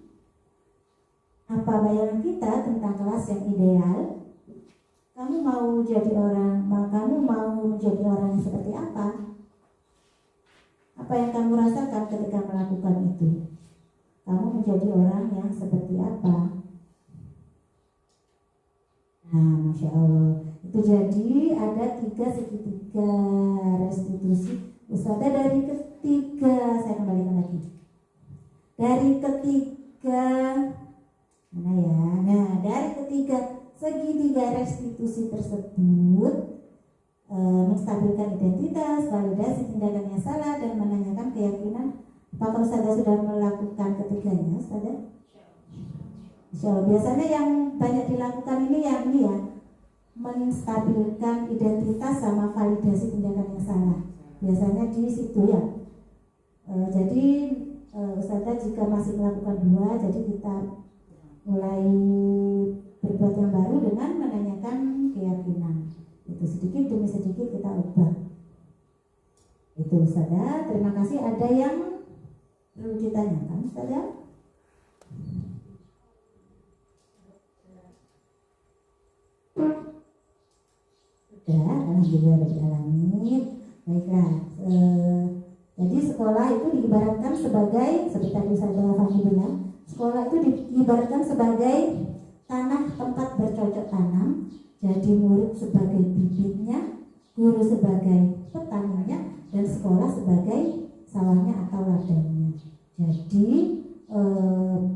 Apa bayangan kita tentang kelas yang ideal? Kamu mau menjadi orang yang seperti apa? Apa yang kamu rasakan ketika melakukan itu? Kamu menjadi orang yang seperti apa? Nah, Masya Allah. Itu jadi ada 3 segitiga restitusi. Ustazah dari ketiga, saya kembalikan lagi. Dari ketiga, mana ya? Nah, dari ketiga segitiga restitusi tersebut menstabilkan identitas, validasi tindakan yang salah, dan menanyakan keyakinan. Apakah Ustazah sudah melakukan ketiganya, Ustazah? Insya Allah. Biasanya yang banyak dilakukan ini ya, menstabilkan identitas sama validasi tindakan yang salah. Biasanya di situ ya. Jadi Ustazah jika masih melakukan 2, jadi kita mulai berbuat yang baru dengan menanyakan keyakinan. Itu sedikit demi sedikit kita ubah. Itu Ustazah. Terima kasih. Ada yang perlu ditanyakan, Ustazah? Sudah, alhamdulillah rabbil alamin. Baiklah. Jadi sekolah itu diibaratkan sebagai, seperti tadi Ustazah Fahmi bilang, sekolah itu diibaratkan sebagai tanah tempat bercocok tanam. Jadi murid sebagai bibitnya, guru sebagai petaninya, dan sekolah sebagai sawahnya atau ladangnya. Jadi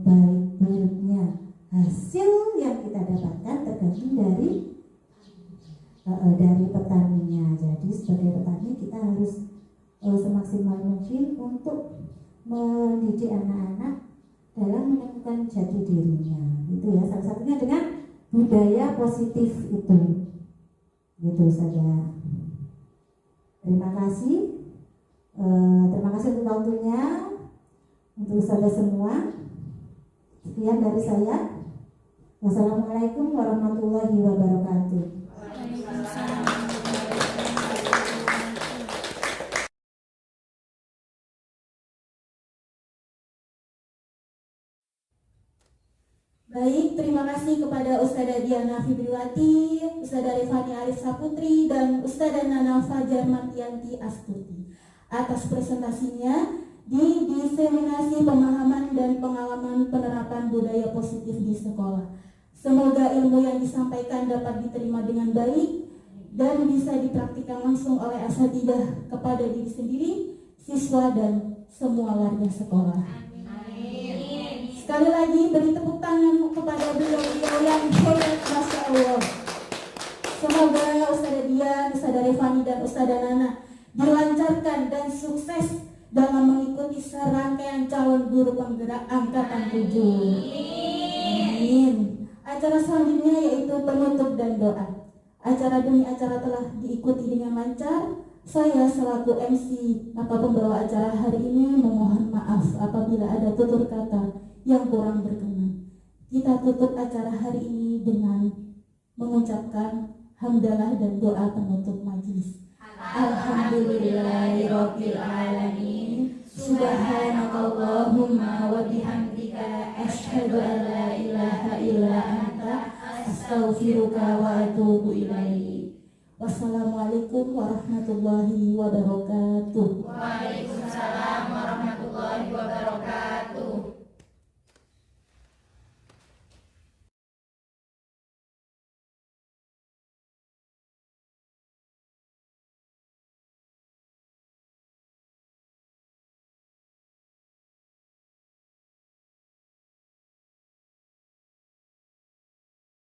baik buruknya hasil yang kita dapatkan tergantung dari petaninya. Jadi sebagai petani kita harus semaksimal mungkin untuk mendidik anak-anak dalam menemukan jati dirinya. Itu ya, salah satunya dengan budaya positif itu. Gitu saja. Terima kasih. Terima kasih untuk waktunya, untuk saudara semua. Sekian dari saya. Wassalamualaikum warahmatullahi wabarakatuh. Baik, terima kasih kepada Ustazah Diana Fibriwati, Ustazah Rifani Arif Saputri, dan Ustazah Nana Fajar Martianti Astuti atas presentasinya di diseminasi pemahaman dan pengalaman penerapan budaya positif di sekolah. Semoga ilmu yang disampaikan dapat diterima dengan baik dan bisa dipraktikkan langsung oleh asatidzah kepada diri sendiri, siswa, dan semua warga sekolah. Sekali lagi beri tepuk tangan kepada beliau-beliau yang hebat, Masya Allah. Semoga Ustazah Dian, Ustazah Rifani, dan Ustazah Nana dilancarkan dan sukses dalam mengikuti serangkaian calon guru penggerak angkatan 7. Amin. Acara selanjutnya yaitu penutup dan doa. Acara demi acara telah diikuti dengan lancar. Saya selaku MC pembawa acara hari ini memohon maaf apabila ada tutur kata yang kurang berkenan. Kita tutup acara hari ini dengan mengucapkan hamdalah dan doa penutup majelis. Alhamdulillahirabbil alamin. Subhanakallahumma wa bihamdika asyhadu an la ilaha illa anta astaghfiruka wa atubu ilaik. Wassalamualaikum warahmatullahi wabarakatuh.